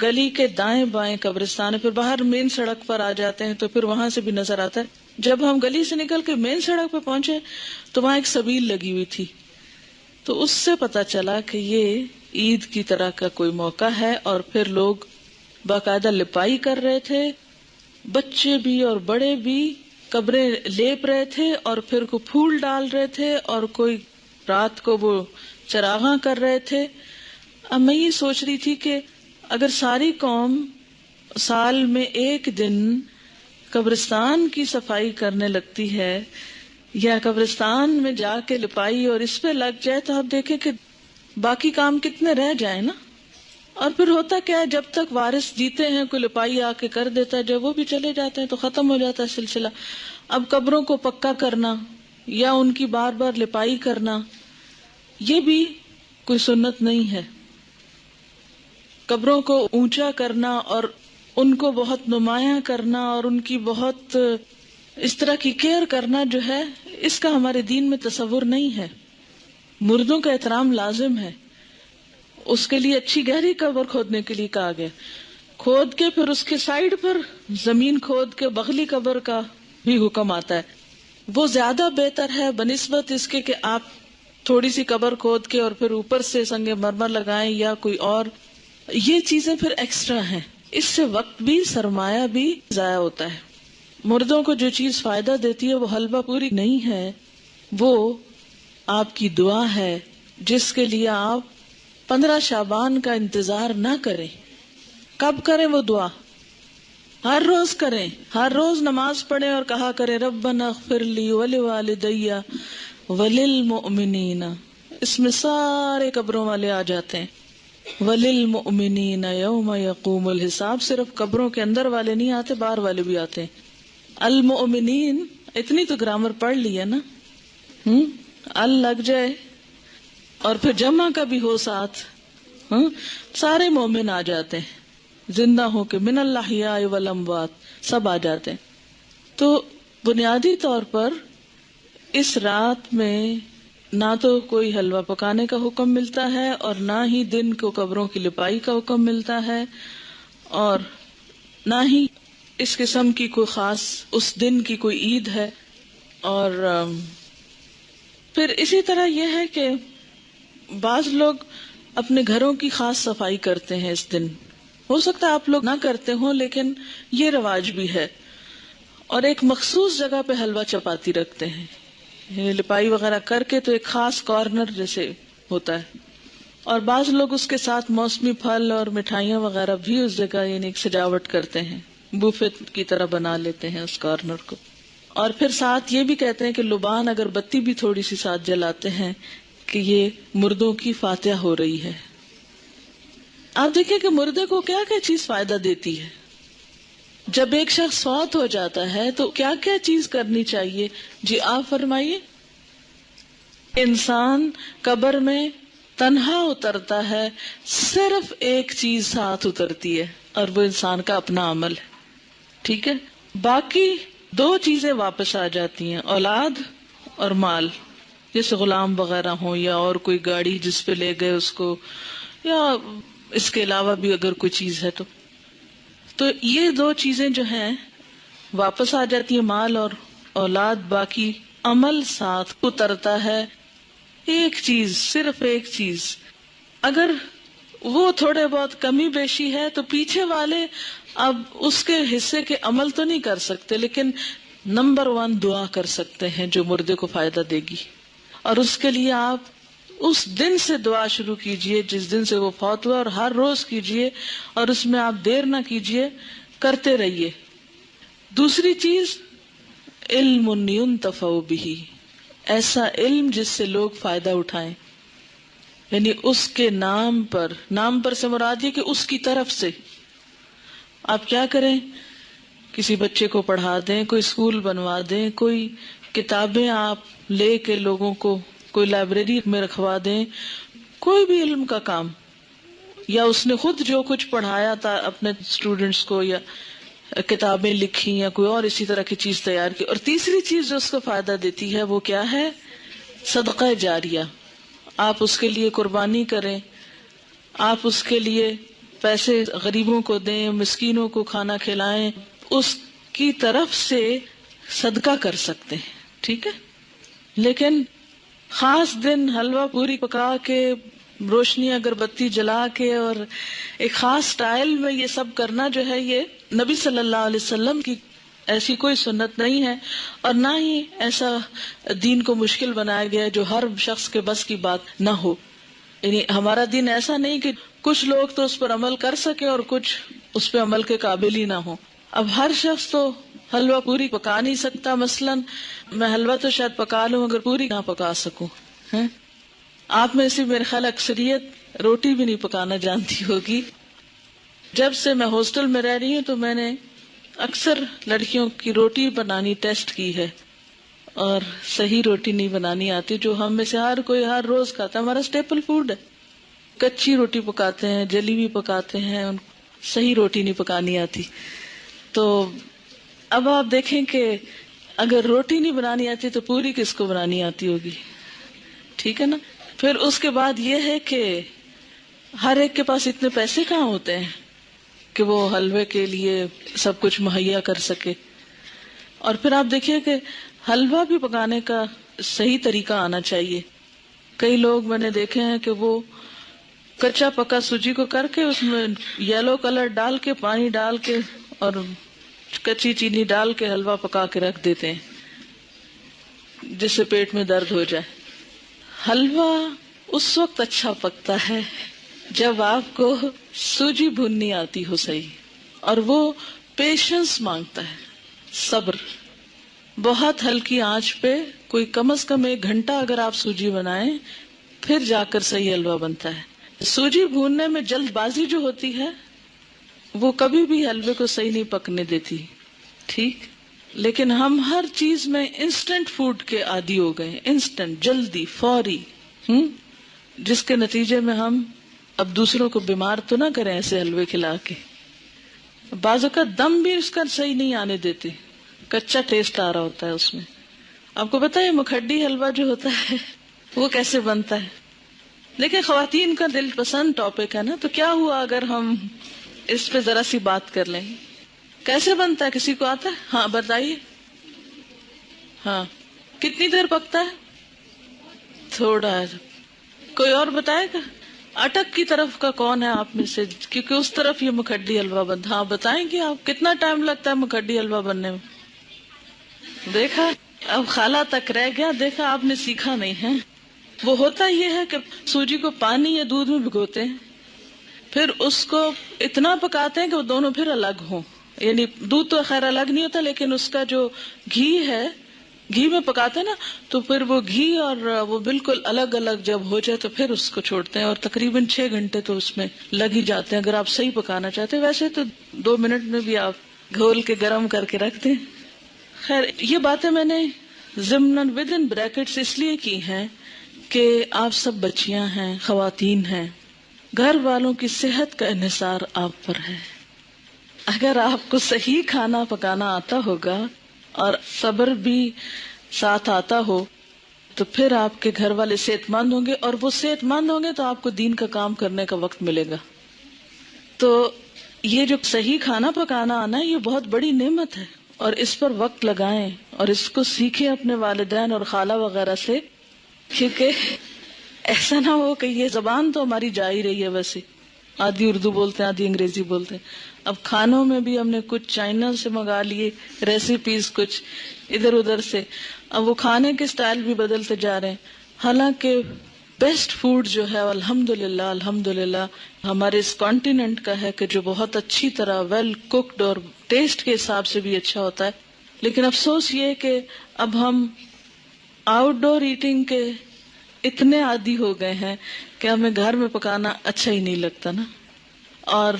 گلی کے دائیں بائیں قبرستان ہے، پھر باہر مین سڑک پر آ جاتے ہیں تو پھر وہاں سے بھی نظر آتا ہے. جب ہم گلی سے نکل کے مین سڑک پہ پہنچے تو وہاں ایک سبیل لگی ہوئی تھی، تو اس سے پتا چلا کہ یہ عید کی طرح کا کوئی موقع ہے. اور پھر لوگ باقاعدہ لپائی کر رہے تھے، بچے بھی اور بڑے بھی قبریں لیپ رہے تھے اور پھر کو پھول ڈال رہے تھے اور کوئی رات کو وہ چراغاں کر رہے تھے. اب میں یہ سوچ رہی تھی کہ اگر ساری قوم سال میں ایک دن قبرستان کی صفائی کرنے لگتی ہے یا قبرستان میں جا کے لپائی اور اس پہ لگ جائے تو آپ دیکھیں کہ باقی کام کتنے رہ جائیں نا. اور پھر ہوتا کیا ہے، جب تک وارث جیتے ہیں کوئی لپائی آ کے کر دیتا ہے، جب وہ بھی چلے جاتے ہیں تو ختم ہو جاتا ہے سلسلہ. اب قبروں کو پکا کرنا یا ان کی بار بار لپائی کرنا یہ بھی کوئی سنت نہیں ہے. قبروں کو اونچا کرنا اور ان کو بہت نمایاں کرنا اور ان کی بہت اس طرح کی کیئر کرنا جو ہے، اس کا ہمارے دین میں تصور نہیں ہے. مردوں کا احترام لازم ہے، اس کے لیے اچھی گہری قبر کھودنے کے لیے کہا گیا، کھود کے پھر اس کے سائیڈ پر زمین کھود کے بغلی قبر کا بھی حکم آتا ہے. وہ زیادہ بہتر ہے بنسبت اس کے کہ آپ تھوڑی سی قبر کھود کے اور پھر اوپر سے سنگ مرمر لگائیں یا کوئی اور. یہ چیزیں پھر ایکسٹرا ہیں، اس سے وقت بھی سرمایہ بھی ضائع ہوتا ہے. مردوں کو جو چیز فائدہ دیتی ہے وہ حلوہ پوری نہیں ہے، وہ آپ کی دعا ہے جس کے لیے آپ 15 شعبان کا انتظار نہ کریں. کب کریں وہ دعا؟ ہر روز کریں، ہر روز نماز پڑھیں اور کہا کریں ربنا اغفر لی ولوالدی وللمؤمنین. اس میں سارے قبروں والے آ جاتے ہیں. وللمؤمنین یوم یقوم الحساب، صرف قبروں کے اندر والے نہیں آتے، باہر والے بھی آتے ہیں. المؤمنین، اتنی تو گرامر پڑھ لی ہے نا. ال لگ جائے اور پھر جمع کا بھی ہو ساتھ، سارے مومن آ جاتے ہیں، زندہ ہو کے، من الاحیاء والاموات سب آ جاتے ہیں. تو بنیادی طور پر اس رات میں نہ تو کوئی حلوہ پکانے کا حکم ملتا ہے اور نہ ہی دن کو قبروں کی لپائی کا حکم ملتا ہے اور نہ ہی اس قسم کی کوئی خاص اس دن کی کوئی عید ہے. اور پھر اسی طرح یہ ہے کہ بعض لوگ اپنے گھروں کی خاص صفائی کرتے ہیں اس دن. ہو سکتا ہے آپ لوگ نہ کرتے ہوں لیکن یہ رواج بھی ہے. اور ایک مخصوص جگہ پہ حلوہ چپاتی رکھتے ہیں، لپائی وغیرہ کر کے، تو ایک خاص کارنر جیسے ہوتا ہے. اور بعض لوگ اس کے ساتھ موسمی پھل اور مٹھائیاں وغیرہ بھی اس جگہ یعنی ایک سجاوٹ کرتے ہیں، بوفے کی طرح بنا لیتے ہیں اس کارنر کو. اور پھر ساتھ یہ بھی کہتے ہیں کہ لبان اگر بتی بھی تھوڑی سی ساتھ جلاتے ہیں کہ یہ مردوں کی فاتحہ ہو رہی ہے. آپ دیکھیں کہ مردے کو کیا کیا چیز فائدہ دیتی ہے. جب ایک شخص فوت ہو جاتا ہے تو کیا کیا چیز کرنی چاہیے؟ جی آپ فرمائیے. انسان قبر میں تنہا اترتا ہے، صرف ایک چیز ساتھ اترتی ہے اور وہ انسان کا اپنا عمل ہے. ٹھیک ہے، باقی دو چیزیں واپس آ جاتی ہیں، اولاد اور مال، جیسے غلام وغیرہ ہوں یا اور کوئی گاڑی جس پہ لے گئے اس کو، یا اس کے علاوہ بھی اگر کوئی چیز ہے تو یہ دو چیزیں جو ہیں واپس آ جاتی ہیں، مال اور اولاد. باقی عمل ساتھ اترتا ہے. ایک چیز، صرف ایک چیز، اگر وہ تھوڑے بہت کمی بیشی ہے تو پیچھے والے اب اس کے حصے کے عمل تو نہیں کر سکتے، لیکن نمبر 1 دعا کر سکتے ہیں جو مردے کو فائدہ دے گی. اور اس کے لیے آپ اس دن سے دعا شروع کیجئے جس دن سے وہ فوت ہوا، اور ہر روز کیجئے، اور اس میں آپ دیر نہ کیجئے، کرتے رہیے. دوسری چیز، علم ينتفع به، ایسا علم جس سے لوگ فائدہ اٹھائیں، یعنی اس کے نام پر سے مراد یہ کہ اس کی طرف سے. آپ کیا کریں؟ کسی بچے کو پڑھا دیں، کوئی اسکول بنوا دیں، کوئی کتابیں آپ لے کے لوگوں کو کوئی لائبریری میں رکھوا دیں، کوئی بھی علم کا کام، یا اس نے خود جو کچھ پڑھایا تھا اپنے اسٹوڈنٹس کو، یا کتابیں لکھی، یا کوئی اور اسی طرح کی چیز تیار کی. اور تیسری چیز جو اس کو فائدہ دیتی ہے وہ کیا ہے؟ صدقہ جاریہ. آپ اس کے لیے قربانی کریں، آپ اس کے لیے پیسے غریبوں کو دیں، مسکینوں کو کھانا کھلائیں، اس کی طرف سے صدقہ کر سکتے ہیں. ٹھیک ہے؟ لیکن خاص دن حلوہ پوری پکا کے، روشنی اگربتی جلا کے، اور ایک خاص سٹائل میں یہ سب کرنا جو ہے، یہ نبی صلی اللہ علیہ وسلم کی ایسی کوئی سنت نہیں ہے، اور نہ ہی ایسا دین کو مشکل بنایا گیا ہے جو ہر شخص کے بس کی بات نہ ہو. یعنی ہمارا دین ایسا نہیں کہ کچھ لوگ تو اس پر عمل کر سکے اور کچھ اس پہ عمل کے قابل ہی نہ ہو. اب ہر شخص تو حلوہ پوری پکا نہیں سکتا. مثلاً میں حلوہ تو شاید پکا لوں اگر پوری نہ پکا سکوں. آپ میں سے میرے خیال اکثریت روٹی بھی نہیں پکانا جانتی ہوگی. جب سے میں ہاسٹل میں رہ رہی ہوں تو میں نے اکثر لڑکیوں کی روٹی بنانی ٹیسٹ کی ہے، اور صحیح روٹی نہیں بنانی آتی، جو ہم میں سے ہر کوئی ہر روز کھاتا ہے. ہمارا اسٹیپل فوڈ ہے. کچی روٹی پکاتے ہیں، جلی بھی پکاتے ہیں، صحیح روٹی نہیں پکانی آتی. تو اب آپ دیکھیں کہ اگر روٹی نہیں بنانی آتی تو پوری کس کو بنانی آتی ہوگی؟ ٹھیک ہے نا. پھر اس کے بعد یہ ہے کہ ہر ایک کے پاس اتنے پیسے کہاں ہوتے ہیں کہ وہ حلوے کے لیے سب کچھ مہیا کر سکے. اور پھر آپ دیکھیے کہ حلوہ بھی پکانے کا صحیح طریقہ آنا چاہیے. کئی لوگ میں نے دیکھے ہیں کہ وہ کچا پکا سوجی کو کر کے اس میں یلو کلر ڈال کے، پانی ڈال کے اور کچی چینی ڈال کے حلوہ پکا کے رکھ دیتے ہیں جس سے پیٹ میں درد ہو جائے. حلوہ اس وقت اچھا پکتا ہے جب آپ کو سوجی بھوننی آتی ہو صحیح، اور وہ پیشنس مانگتا ہے، صبر. بہت ہلکی آنچ پہ کوئی کم از کم 1 گھنٹہ اگر آپ سوجی بنائیں پھر جا کر صحیح حلوہ بنتا ہے. سوجی بھوننے میں جلد بازی جو ہوتی ہے وہ کبھی بھی حلوے کو صحیح نہیں پکنے دیتی. ٹھیک. لیکن ہم ہر چیز میں انسٹنٹ فوڈ کے عادی ہو گئے، انسٹنٹ، جلدی، فوری، جس کے نتیجے میں ہم اب دوسروں کو بیمار تو نہ کریں ایسے حلوے کھلا کے. بعض اوقات دم بھی اس کا صحیح نہیں آنے دیتے، کچا ٹیسٹ آ رہا ہوتا ہے اس میں. آپ کو پتا ہے مکھڈی حلوہ جو ہوتا ہے وہ کیسے بنتا ہے؟ لیکن خواتین کا دل پسند ٹاپک ہے نا، تو کیا ہوا اگر ہم اس پہ ذرا سی بات کر لیں. کیسے بنتا ہے؟ کسی کو آتا ہے؟ ہاں بتائیے. ہاں، کتنی دیر پکتا ہے؟ تھوڑا. کوئی اور بتائے گا؟ اٹک کی طرف کا کون ہے آپ میں سے؟ کیونکہ اس طرف یہ مکھڈی حلوہ بنتا. ہاں بتائیں گے آپ کتنا ٹائم لگتا ہے مکھڈی حلوہ بننے میں؟ دیکھا، اب خالہ تک رہ گیا. دیکھا آپ نے سیکھا نہیں ہے. وہ ہوتا یہ ہے کہ سوجی کو پانی یا دودھ میں بھگوتے ہیں، پھر اس کو اتنا پکاتے ہیں کہ وہ دونوں پھر الگ ہوں. یعنی دودھ تو خیر الگ نہیں ہوتا، لیکن اس کا جو گھی ہے، گھی میں پکاتے ہیں نا، تو پھر وہ گھی اور وہ بالکل الگ الگ جب ہو جائے تو پھر اس کو چھوڑتے ہیں. اور تقریباً 6 گھنٹے تو اس میں لگ ہی جاتے ہیں اگر آپ صحیح پکانا چاہتے ہیں. ویسے تو 2 منٹ میں بھی آپ گھول کے گرم کر کے رکھ دیں. خیر، یہ باتیں میں نے ضمناً ودن بریکٹس اس لیے کی ہیں کہ آپ سب بچیاں ہیں، خواتین ہیں، گھر والوں کی صحت کا انحصار آپ پر ہے. اگر آپ کو صحیح کھانا پکانا آتا ہوگا اور صبر بھی ساتھ آتا ہو تو پھر آپ کے گھر والے صحت مند ہوں گے، اور وہ صحت مند ہوں گے تو آپ کو دین کا کام کرنے کا وقت ملے گا. تو یہ جو صحیح کھانا پکانا آنا یہ بہت بڑی نعمت ہے، اور اس پر وقت لگائیں اور اس کو سیکھیں اپنے والدین اور خالہ وغیرہ سے، کیونکہ ایسا نہ ہو کہ یہ زبان تو ہماری جا ہی رہی ہے، ویسے آدھی اردو بولتے ہیں آدھی انگریزی بولتے ہیں. اب کھانوں میں بھی ہم نے کچھ چائنا سے منگا لیے ریسیپیز، کچھ ادھر ادھر سے، اب وہ کھانے کے سٹائل بھی بدلتے جا رہے ہیں. حالانکہ بیسٹ فوڈ جو ہے الحمدللہ ہمارے اس کانٹیننٹ کا ہے، کہ جو بہت اچھی طرح ویل کوکڈ اور ٹیسٹ کے حساب سے بھی اچھا ہوتا ہے. لیکن افسوس یہ کہ اب ہم آؤٹ ڈور ایٹنگ کے اتنے عادی ہو گئے ہیں کہ ہمیں گھر میں پکانا اچھا ہی نہیں لگتا نا. اور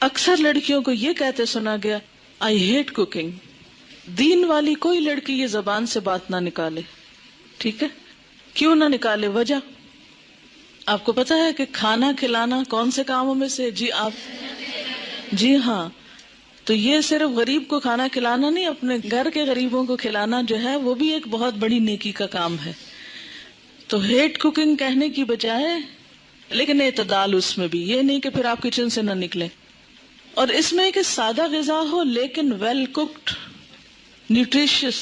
اکثر لڑکیوں کو یہ کہتے سنا گیا آئی ہیٹ کوکنگ. دین والی کوئی لڑکی یہ زبان سے بات نہ نکالے، ٹھیک ہے؟ کیوں نہ نکالے؟ وجہ آپ کو پتا ہے کہ کھانا کھلانا کون سے کاموں میں سے؟ جی ہاں، تو یہ صرف غریب کو کھانا کھلانا نہیں، اپنے گھر کے غریبوں کو کھلانا جو ہے وہ بھی ایک بہت بڑی نیکی کا کام ہے. تو ہیٹ کوکنگ کہنے کی بجائے، لیکن اعتدال اس میں بھی، یہ نہیں کہ پھر آپ کچن سے نہ نکلیں. اور اس میں کہ سادہ غذا ہو لیکن ویل کوکڈ، نیوٹریشس،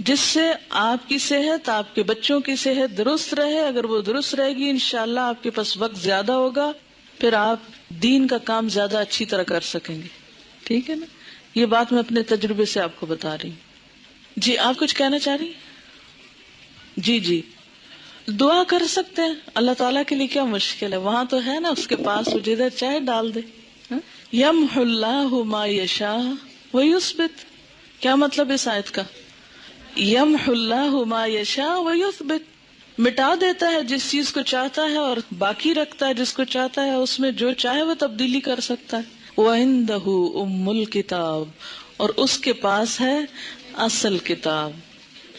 جس سے آپ کی صحت، آپ کے بچوں کی صحت درست رہے. اگر وہ درست رہے گی انشاءاللہ آپ کے پاس وقت زیادہ ہوگا، پھر آپ دین کا کام زیادہ اچھی طرح کر سکیں گے. ٹھیک ہے نا؟ یہ بات میں اپنے تجربے سے آپ کو بتا رہی ہوں. جی آپ کچھ کہنا چاہ رہی ہیں؟ جی دعا کر سکتے ہیں، اللہ تعالیٰ کے لیے کیا مشکل ہے؟ وہاں تو ہے نا اس کے پاس، وہ جدھر چاہے ڈال دے. یمحو اللہ ما یشاء ویثبت. کیا مطلب اس آیت کا؟ یمحو اللہ ما یشاء ویثبت، مٹا دیتا ہے جس چیز کو چاہتا ہے اور باقی رکھتا ہے جس کو چاہتا ہے. اس میں جو چاہے وہ تبدیلی کر سکتا ہے. وَعِندَهُ أُمُّ الْكِتَابِ، اور اس کے پاس ہے اصل کتاب.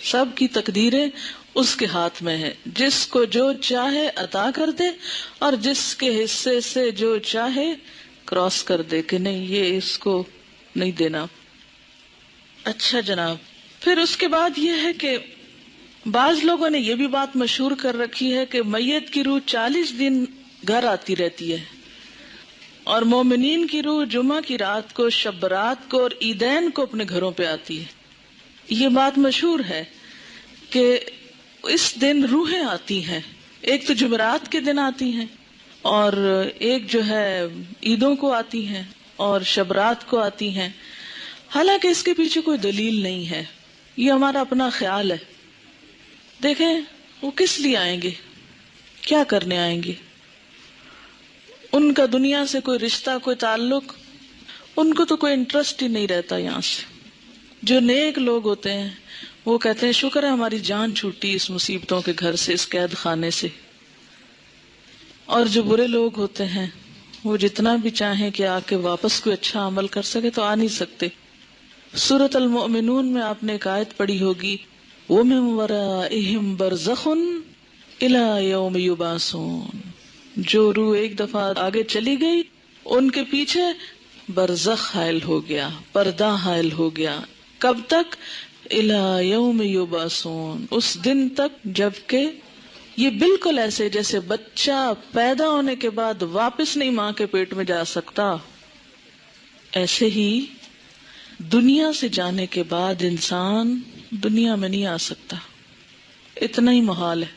سب کی تقدیریں اس کے ہاتھ میں ہے، جس کو جو چاہے عطا کر دے اور جس کے حصے سے جو چاہے کراس کر دے کہ نہیں یہ اس کو نہیں دینا. اچھا جناب، پھر اس کے بعد یہ ہے کہ بعض لوگوں نے یہ بھی بات مشہور کر رکھی ہے کہ میت کی روح 40 دن گھر آتی رہتی ہے، اور مومنین کی روح جمعہ کی رات کو، شب برات کو اور عیدین کو اپنے گھروں پہ آتی ہے. یہ بات مشہور ہے کہ اس دن روحیں آتی ہیں. ایک تو جمعرات کے دن آتی ہیں، اور ایک جو ہے عیدوں کو آتی ہیں اور شبرات کو آتی ہیں. حالانکہ اس کے پیچھے کوئی دلیل نہیں ہے، یہ ہمارا اپنا خیال ہے. دیکھیں وہ کس لیے آئیں گے، کیا کرنے آئیں گے؟ ان کا دنیا سے کوئی رشتہ، کوئی تعلق، ان کو تو کوئی انٹرسٹ ہی نہیں رہتا یہاں سے. جو نیک لوگ ہوتے ہیں وہ کہتے ہیں شکر ہے ہماری جان چھوٹی اس مصیبتوں کے گھر سے، اس قید خانے سے. اور جو برے لوگ ہوتے ہیں وہ جتنا بھی چاہیں کہ آ کے واپس کوئی اچھا عمل کر سکے تو آ نہیں سکتے. سورۃ المؤمنون میں آپ نے ایک آیت پڑھی ہوگی، وَمِن وَرَائِهِمْ بَرْزَخٌ إِلَى يَوْمِ يُبْعَثُونَ. جو روح ایک دفعہ آگے چلی گئی ان کے پیچھے برزخ حائل ہو گیا، پردہ حائل ہو گیا. کب تک؟ إِلَى يَوْمِ يُبْعَثُونَ، اس دن تک جب کہ یہ بالکل ایسے جیسے بچہ پیدا ہونے کے بعد واپس نہیں ماں کے پیٹ میں جا سکتا، ایسے ہی دنیا سے جانے کے بعد انسان دنیا میں نہیں آ سکتا. اتنا ہی محال ہے.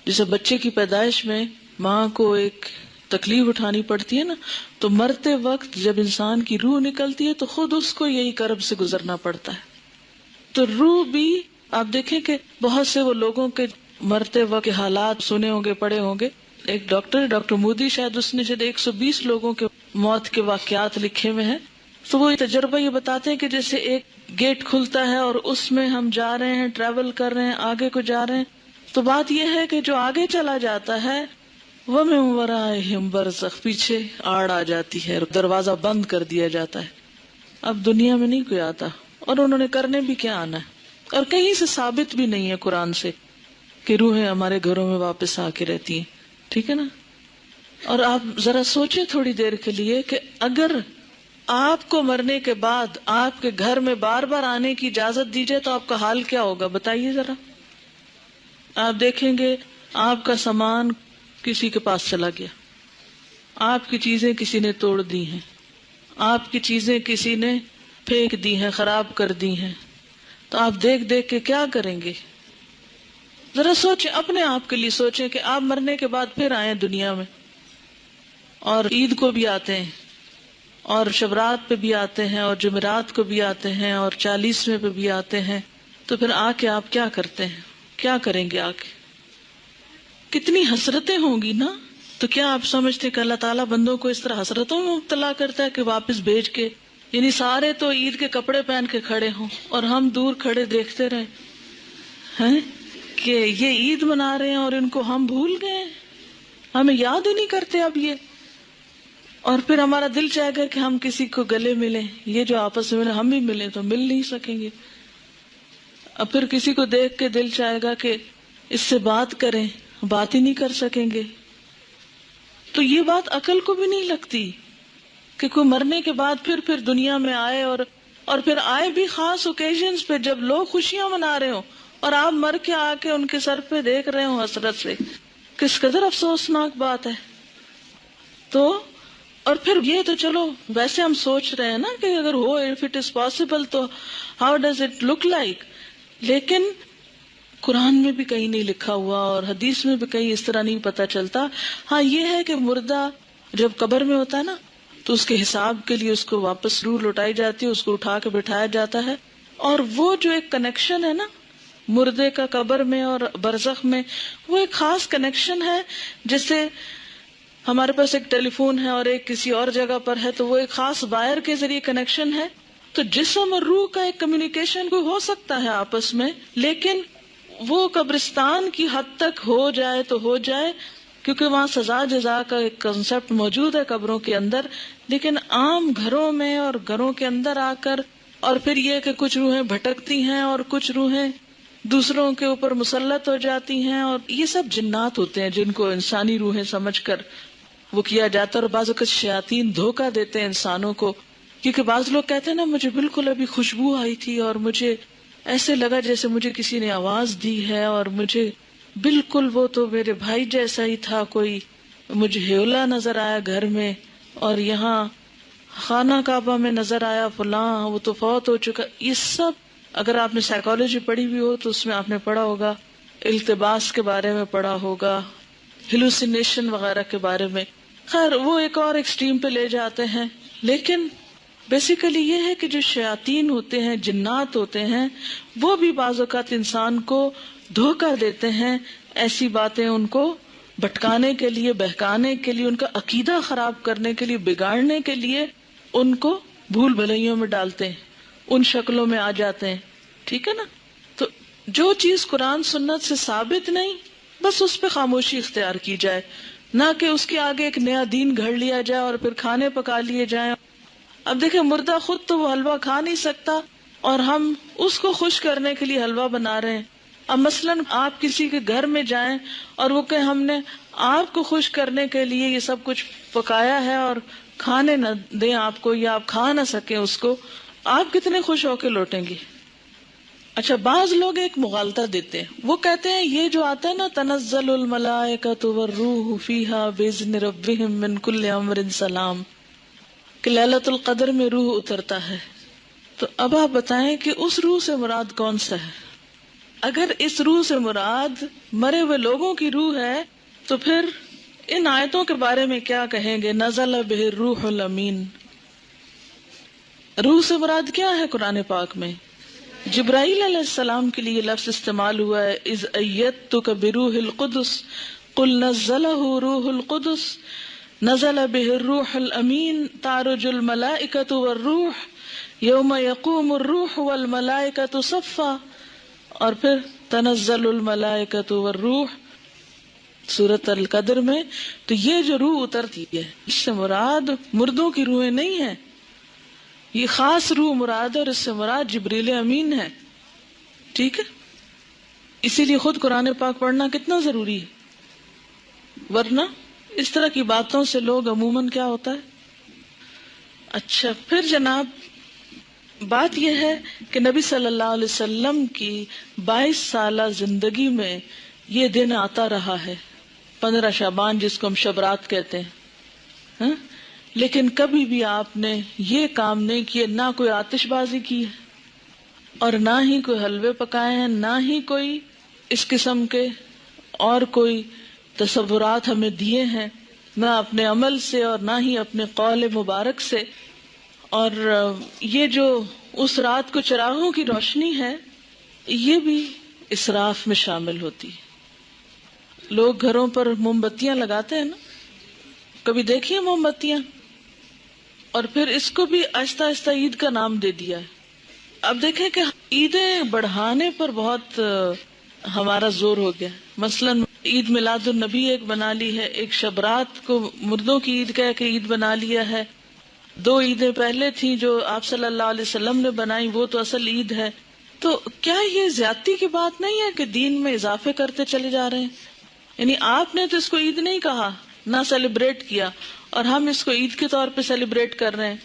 جیسے بچے کی پیدائش میں ماں کو ایک تکلیف اٹھانی پڑتی ہے نا، تو مرتے وقت جب انسان کی روح نکلتی ہے تو خود اس کو یہی کرب سے گزرنا پڑتا ہے. تو روح بھی آپ دیکھیں کہ بہت سے وہ لوگوں کے مرتے وقت کے حالات سنے ہوں گے، پڑھے ہوں گے. ایک ڈاکٹر مودی شاید اس نے 120 لوگوں کے موت کے واقعات لکھے ہوئے ہیں. تو وہ تجربہ یہ بتاتے ہیں کہ جیسے ایک گیٹ کھلتا ہے اور اس میں ہم جا رہے ہیں، ٹریول کر رہے ہیں، آگے کو جا رہے ہیں. تو بات یہ ہے کہ جو آگے چلا جاتا ہے وَمِن وَرَائِهِمْ بَرْزَخٌ، پیچھے آڑ آ جاتی ہے، دروازہ بند کر دیا جاتا ہے. اب دنیا میں نہیں کوئی آتا، اور انہوں نے کرنے بھی کیا آنا ہے. اور کہیں سے ثابت بھی نہیں ہے قرآن سے کہ روحیں ہمارے گھروں میں واپس آ کے رہتی ہیں. ٹھیک ہے نا؟ اور آپ ذرا سوچیں تھوڑی دیر کے لیے کہ اگر آپ کو مرنے کے بعد آپ کے گھر میں بار بار آنے کی اجازت دی جائے تو آپ کا حال کیا ہوگا بتائیے ذرا. آپ دیکھیں گے آپ کا سامان کسی کے پاس چلا گیا، آپ کی چیزیں کسی نے توڑ دی ہیں، آپ کی چیزیں کسی نے پھینک دی ہیں، خراب کر دی ہیں، تو آپ دیکھ دیکھ کے کیا کریں گے؟ ذرا سوچیں، اپنے آپ کے لیے سوچیں کہ آپ مرنے کے بعد پھر آئیں دنیا میں، اور عید کو بھی آتے ہیں، اور شبرات پہ بھی آتے ہیں، اور جمعرات کو بھی آتے ہیں، اور 40ویں پہ بھی آتے ہیں، تو پھر آ کے آپ کیا کرتے ہیں؟ کیا کریں گے آ کے؟ کتنی حسرتیں ہوں گی نا. تو کیا آپ سمجھتے کہ اللہ تعالیٰ بندوں کو اس طرح حسرتوں میں مبتلا کرتا ہے کہ واپس بھیج کے، یعنی سارے تو عید کے کپڑے پہن کے کھڑے ہوں اور ہم دور کھڑے دیکھتے رہے ہیں کہ یہ عید منا رہے ہیں اور ان کو ہم بھول گئے، ہمیں یاد ہی نہیں کرتے اب یہ. اور پھر ہمارا دل چاہے گا کہ ہم کسی کو گلے ملیں، یہ جو آپس میں ہم بھی ملیں تو مل نہیں سکیں گے. اب پھر کسی کو دیکھ کے دل چاہے گا کہ اس سے بات کریں، بات ہی نہیں کر سکیں گے. تو یہ بات عقل کو بھی نہیں لگتی کہ کوئی مرنے کے بعد پھر دنیا میں آئے، اور پھر آئے بھی خاص اوکیزنز پہ جب لوگ خوشیاں منا رہے ہوں، اور آپ مر کے آ کے ان کے سر پہ دیکھ رہے ہوں حسرت سے. کس قدر افسوسناک بات ہے. تو اور پھر یہ تو چلو ویسے ہم سوچ رہے ہیں نا کہ اگر ہو if it is possible تو how does it look like، لیکن قرآن میں بھی کہیں نہیں لکھا ہوا اور حدیث میں بھی کہیں اس طرح نہیں پتا چلتا. ہاں یہ ہے کہ مردہ جب قبر میں ہوتا ہے نا تو اس کے حساب کے لیے اس کو واپس روح لوٹائی جاتی ہے، اس کو اٹھا کے بٹھایا جاتا ہے، اور وہ جو ایک کنیکشن ہے نا مردے کا قبر میں اور برزخ میں، وہ ایک خاص کنیکشن ہے. جیسے ہمارے پاس ایک ٹیلی فون ہے اور ایک کسی اور جگہ پر ہے، تو وہ ایک خاص وائر کے ذریعے کنیکشن ہے. تو جسم اور روح کا ایک کمیونیکیشن کو ہو سکتا ہے آپس میں، لیکن وہ قبرستان کی حد تک ہو جائے تو ہو جائے، کیونکہ وہاں سزا جزا کا ایک کنسپٹ موجود ہے قبروں کے اندر. لیکن عام گھروں میں اور گھروں کے اندر آ کر، اور پھر یہ کہ کچھ روحیں بھٹکتی ہیں اور کچھ روحیں دوسروں کے اوپر مسلط ہو جاتی ہیں، اور یہ سب جنات ہوتے ہیں جن کو انسانی روحیں سمجھ کر وہ کیا جاتا ہے. اور بعض اوقات شیاطین دھوکہ دیتے ہیں انسانوں کو، کیونکہ بعض لوگ کہتے ہیں نا مجھے بالکل ابھی خوشبو آئی تھی اور مجھے ایسے لگا جیسے مجھے کسی نے آواز دی ہے، اور مجھے بالکل وہ تو میرے بھائی جیسا ہی تھا، کوئی مجھے ہیولا نظر آیا گھر میں، اور یہاں خانہ کعبہ میں نظر آیا فلاں، وہ تو فوت ہو چکا. یہ سب اگر آپ نے سائیکالوجی پڑھی ہوئی ہو تو اس میں آپ نے پڑھا ہوگا، التباس کے بارے میں پڑھا ہوگا، ہیلوسینیشن وغیرہ کے بارے میں. خیر وہ ایک اور ایکسٹریم پہ لے جاتے ہیں. لیکن بیسیکلی یہ ہے کہ جو شیاطین ہوتے ہیں، جنات ہوتے ہیں، وہ بھی بعض اوقات انسان کو دھوکہ دیتے ہیں، ایسی باتیں ان کو بھٹکانے کے لیے، بہکانے کے لیے، ان کا عقیدہ خراب کرنے کے لیے، بگاڑنے کے لیے ان کو بھول بھلائیوں میں ڈالتے ہیں، ان شکلوں میں آ جاتے ہیں. ٹھیک ہے نا. تو جو چیز قرآن سنت سے ثابت نہیں، بس اس پہ خاموشی اختیار کی جائے، نہ کہ اس کے آگے ایک نیا دین گھڑ لیا جائے اور پھر کھانے پکا لیے جائیں. اب دیکھیں مردہ خود تو وہ حلوہ کھا نہیں سکتا، اور ہم اس کو خوش کرنے کے لیے حلوہ بنا رہے ہیں. اب مثلاً آپ کسی کے گھر میں جائیں اور وہ کہ ہم نے آپ کو خوش کرنے کے لیے یہ سب کچھ پکایا ہے اور کھانے نہ دیں آپ کو، یا آپ کھا نہ سکیں اس کو، آپ کتنے خوش ہو کے لوٹیں گے؟ اچھا بعض لوگ ایک مغالطہ دیتے ہیں، وہ کہتے ہیں یہ جو آتا ہے نا تنزل الملائکۃ والروح فیہا باذن ربہم من کل امر سلام، کہ لیلۃ القدر میں روح اترتا ہے. تو اب آپ بتائیں کہ اس روح سے مراد کون سا ہے؟ اگر اس روح سے مراد مرے ہوئے لوگوں کی روح ہے تو پھر ان آیتوں کے بارے میں کیا کہیں گے؟ نزل بہ الروح الامین. روح سے مراد کیا ہے قرآن پاک میں؟ جبرائیل علیہ السلام کے لیے لفظ استعمال ہوا ہے، اذ ایدتک بروح القدس قل نزلہ روح القدس نزل بہ الروح الامین تعرج الملائکۃ والروح یوم یقوم الروح والملائکۃ صفا. اور پھر تنزل الملائکۃ والروح سورۃ القدر میں. تو یہ جو روح اترتی ہے اس سے مراد مردوں کی روحیں نہیں ہیں، یہ خاص روح مراد ہے، اور اس سے مراد جبریل امین ہے. ٹھیک ہے. اسی لیے خود قرآن پاک پڑھنا کتنا ضروری ہے، ورنہ اس طرح کی باتوں سے لوگ عموماً کیا ہوتا ہے، اچھا، پھر جناب بات یہ ہے کہ نبی صلی اللہ علیہ وسلم کی 22 سالہ زندگی میں یہ دن آتا رہا ہے 15 شعبان، جس کو ہم شبرات کہتے ہیں، ہاں؟ لیکن کبھی بھی آپ نے یہ کام نہیں کیے، نہ کوئی آتش بازی کی ہے اور نہ ہی کوئی حلوے پکائے ہیں، نہ ہی کوئی اس قسم کے اور کوئی تصورات ہمیں دیے ہیں، نہ اپنے عمل سے اور نہ ہی اپنے قول مبارک سے. اور یہ جو اس رات کو چراغوں کی روشنی ہے، یہ بھی اسراف میں شامل ہوتی ہے. لوگ گھروں پر موم بتیاں لگاتے ہیں نا، کبھی دیکھیے موم بتیاں، اور پھر اس کو بھی آہستہ آہستہ عید کا نام دے دیا ہے. اب دیکھیں کہ عیدیں بڑھانے پر بہت ہمارا زور ہو گیا. مثلاً عید میلاد النبی ایک بنا لی ہے، ایک شبرات کو مردوں کی عید کہہ کے عید بنا لیا ہے. 2 عیدیں پہلے تھیں جو آپ صلی اللہ علیہ وسلم نے بنائی، وہ تو اصل عید ہے. تو کیا یہ زیادتی کی بات نہیں ہے کہ دین میں اضافے کرتے چلے جا رہے ہیں؟ یعنی آپ نے تو اس کو عید نہیں کہا، نہ سیلیبریٹ کیا، اور ہم اس کو عید کے طور پہ سیلیبریٹ کر رہے ہیں.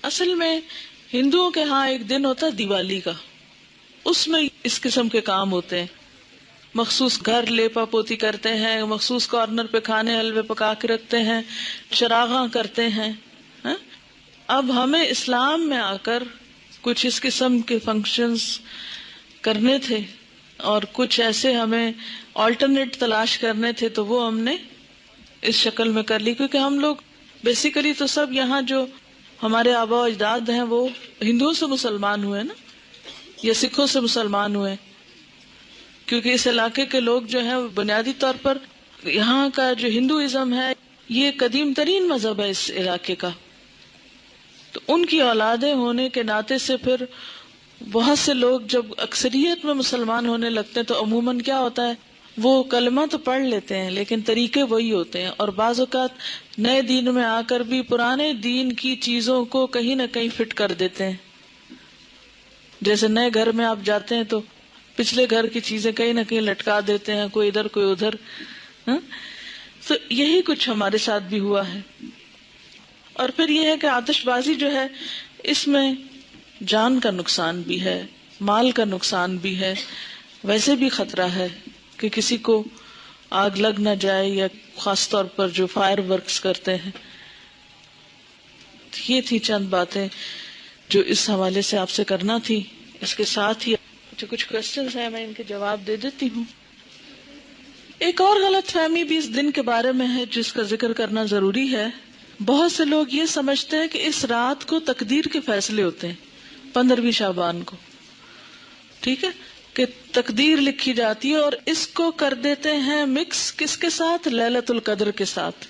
اصل میں ہندوؤں کے ہاں ایک دن ہوتا ہے دیوالی کا، اس میں اس قسم کے کام ہوتے ہیں. مخصوص گھر لیپا پوتی کرتے ہیں، مخصوص کارنر پہ کھانے حلوے پکا کے رکھتے ہیں، چراغاں کرتے ہیں. اب ہمیں اسلام میں آ کر کچھ اس قسم کے فنکشنز کرنے تھے اور کچھ ایسے ہمیں آلٹرنیٹ تلاش کرنے تھے، تو وہ ہم نے اس شکل میں کر لی. کیونکہ ہم لوگ بیسیکلی تو سب یہاں جو ہمارے آبا و اجداد ہیں وہ ہندوؤں سے مسلمان ہوئے نا، یا سکھوں سے مسلمان ہوئے، کیونکہ اس علاقے کے لوگ جو ہیں بنیادی طور پر یہاں کا جو ہندوازم ہے یہ قدیم ترین مذہب ہے اس علاقے کا. تو ان کی اولادیں ہونے کے ناطے سے پھر بہت سے لوگ جب اکثریت میں مسلمان ہونے لگتے ہیں تو عموماً کیا ہوتا ہے، وہ کلمہ تو پڑھ لیتے ہیں لیکن طریقے وہی ہوتے ہیں، اور بعض اوقات نئے دین میں آ کر بھی پرانے دین کی چیزوں کو کہیں نہ کہیں فٹ کر دیتے ہیں. جیسے نئے گھر میں آپ جاتے ہیں تو پچھلے گھر کی چیزیں کہیں نہ کہیں لٹکا دیتے ہیں، کوئی ادھر کوئی ادھر. تو یہی کچھ ہمارے ساتھ بھی ہوا ہے. اور پھر یہ ہے کہ آتش بازی جو ہے اس میں جان کا نقصان بھی ہے، مال کا نقصان بھی ہے، ویسے بھی خطرہ ہے کہ کسی کو آگ لگ نہ جائے، یا خاص طور پر جو فائر ورکس کرتے ہیں. یہ تھی چند باتیں جو اس حوالے سے آپ سے کرنا تھی. اس کے ساتھ ہی کچھ کوشچنز ہیں، میں ان کے جواب دے دیتی ہوں. ایک اور غلط فہمی بھی اس دن کے بارے میں ہے جس کا ذکر کرنا ضروری ہے. بہت سے لوگ یہ سمجھتے ہیں کہ اس رات کو تقدیر کے فیصلے ہوتے ہیں، 15ویں شعبان کو، ٹھیک ہے، کہ تقدیر لکھی جاتی ہے، اور اس کو کر دیتے ہیں مکس کس کے ساتھ؟ لیلۃ القدر کے ساتھ.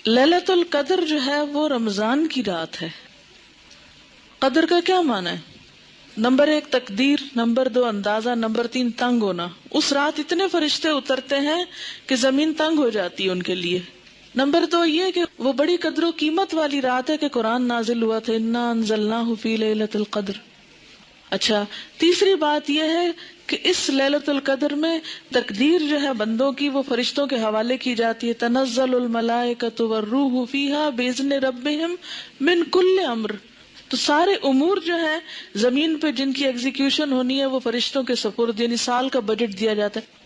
لیلۃ القدر جو ہے وہ رمضان کی رات ہے. قدر کا کیا معنی ہے؟ نمبر 1 تقدیر، نمبر 2 اندازہ، نمبر 3 تنگ ہونا. اس رات اتنے فرشتے اترتے ہیں کہ زمین تنگ ہو جاتی ہے ان کے لیے. نمبر 2 یہ کہ وہ بڑی قدر و قیمت والی رات ہے کہ قرآن نازل ہوا تھا، انا انزلناہ فی لیلۃ القدر. اچھا، تیسری بات یہ ہے کہ اس لیلۃ القدر میں تقدیر جو ہے بندوں کی وہ فرشتوں کے حوالے کی جاتی ہے. تنزل الملائکۃ والروح فیہا باذن ربہم من کل امر. تو سارے امور جو ہیں زمین پہ جن کی ایگزیکیوشن ہونی ہے وہ فرشتوں کے سپرد، یعنی سال کا بجٹ دیا جاتا ہے.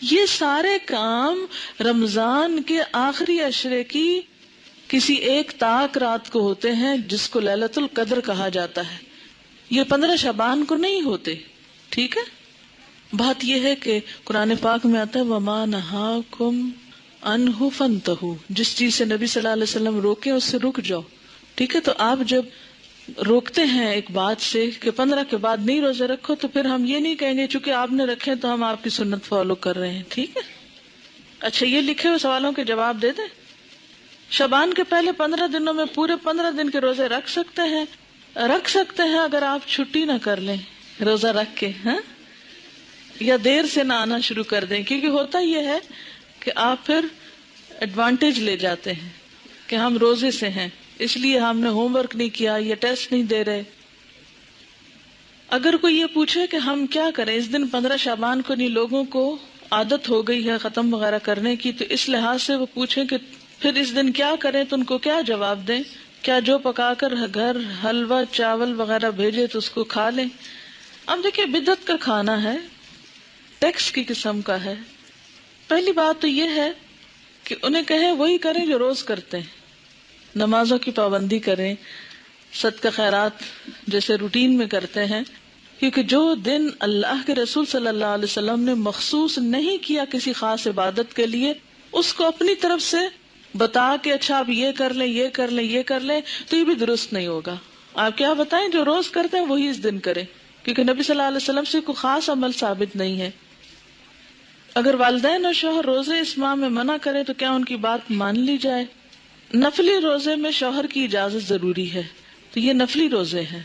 یہ سارے کام رمضان کے آخری عشرے کی کسی ایک طاق رات کو ہوتے ہیں جس کو لیلۃ القدر کہا جاتا ہے. یہ 15 شعبان کو نہیں ہوتے، ٹھیک ہے. بات یہ ہے کہ قرآن پاک میں آتا ہے وَمَا نَهَاكُمْ عَنْهُ فَانْتَهُوا، جس چیز سے نبی صلی اللہ علیہ وسلم روکے اس سے رک جاؤ، ٹھیک ہے. تو آپ جب روکتے ہیں ایک بات سے کہ 15 کے بعد نہیں روزے رکھو، تو پھر ہم یہ نہیں کہیں گے چونکہ آپ نے رکھے تو ہم آپ کی سنت فالو کر رہے ہیں، ٹھیک ہے. اچھا، یہ لکھے ہوئے سوالوں کے جواب دے دیں. شعبان کے پہلے 15 دنوں میں پورے 15 دن کے روزے رکھ سکتے ہیں اگر آپ چھٹی نہ کر لیں روزہ رکھ کے، یا دیر سے نہ آنا شروع کر دیں. کیونکہ ہوتا یہ ہے کہ آپ پھر ایڈوانٹیج لے جاتے ہیں کہ ہم روزے سے ہیں اس لیے ہم نے ہوم ورک نہیں کیا یا ٹیسٹ نہیں دے رہے. اگر کوئی یہ پوچھے کہ ہم کیا کریں اس دن 15 شعبان کو، نہیں لوگوں کو عادت ہو گئی ہے ختم وغیرہ کرنے کی، تو اس لحاظ سے وہ پوچھیں کہ پھر اس دن کیا کریں تو ان کو کیا جواب دیں؟ کیا جو پکا کر گھر حلوہ چاول وغیرہ بھیجے تو اس کو کھا لیں؟ اب دیکھیں بدعت کا کھانا ہے، ٹیکس کی قسم کا ہے. پہلی بات تو یہ ہے کہ انہیں کہیں وہی کریں جو روز کرتے ہیں، نمازوں کی پابندی کریں، صدقہ خیرات جیسے روٹین میں کرتے ہیں، کیونکہ جو دن اللہ کے رسول صلی اللہ علیہ وسلم نے مخصوص نہیں کیا کسی خاص عبادت کے لیے، اس کو اپنی طرف سے بتا کہ اچھا آپ یہ کر لیں یہ کر لیں یہ کر لیں، تو یہ بھی درست نہیں ہوگا. آپ کیا بتائیں جو روز کرتے ہیں وہی اس دن کریں، کیونکہ نبی صلی اللہ علیہ وسلم سے کوئی خاص عمل ثابت نہیں ہے. اگر والدین اور شوہر روزے اس ماہ میں منع کرے تو کیا ان کی بات مان لی جائے؟ نفلی روزے میں شوہر کی اجازت ضروری ہے، تو یہ نفلی روزے ہیں،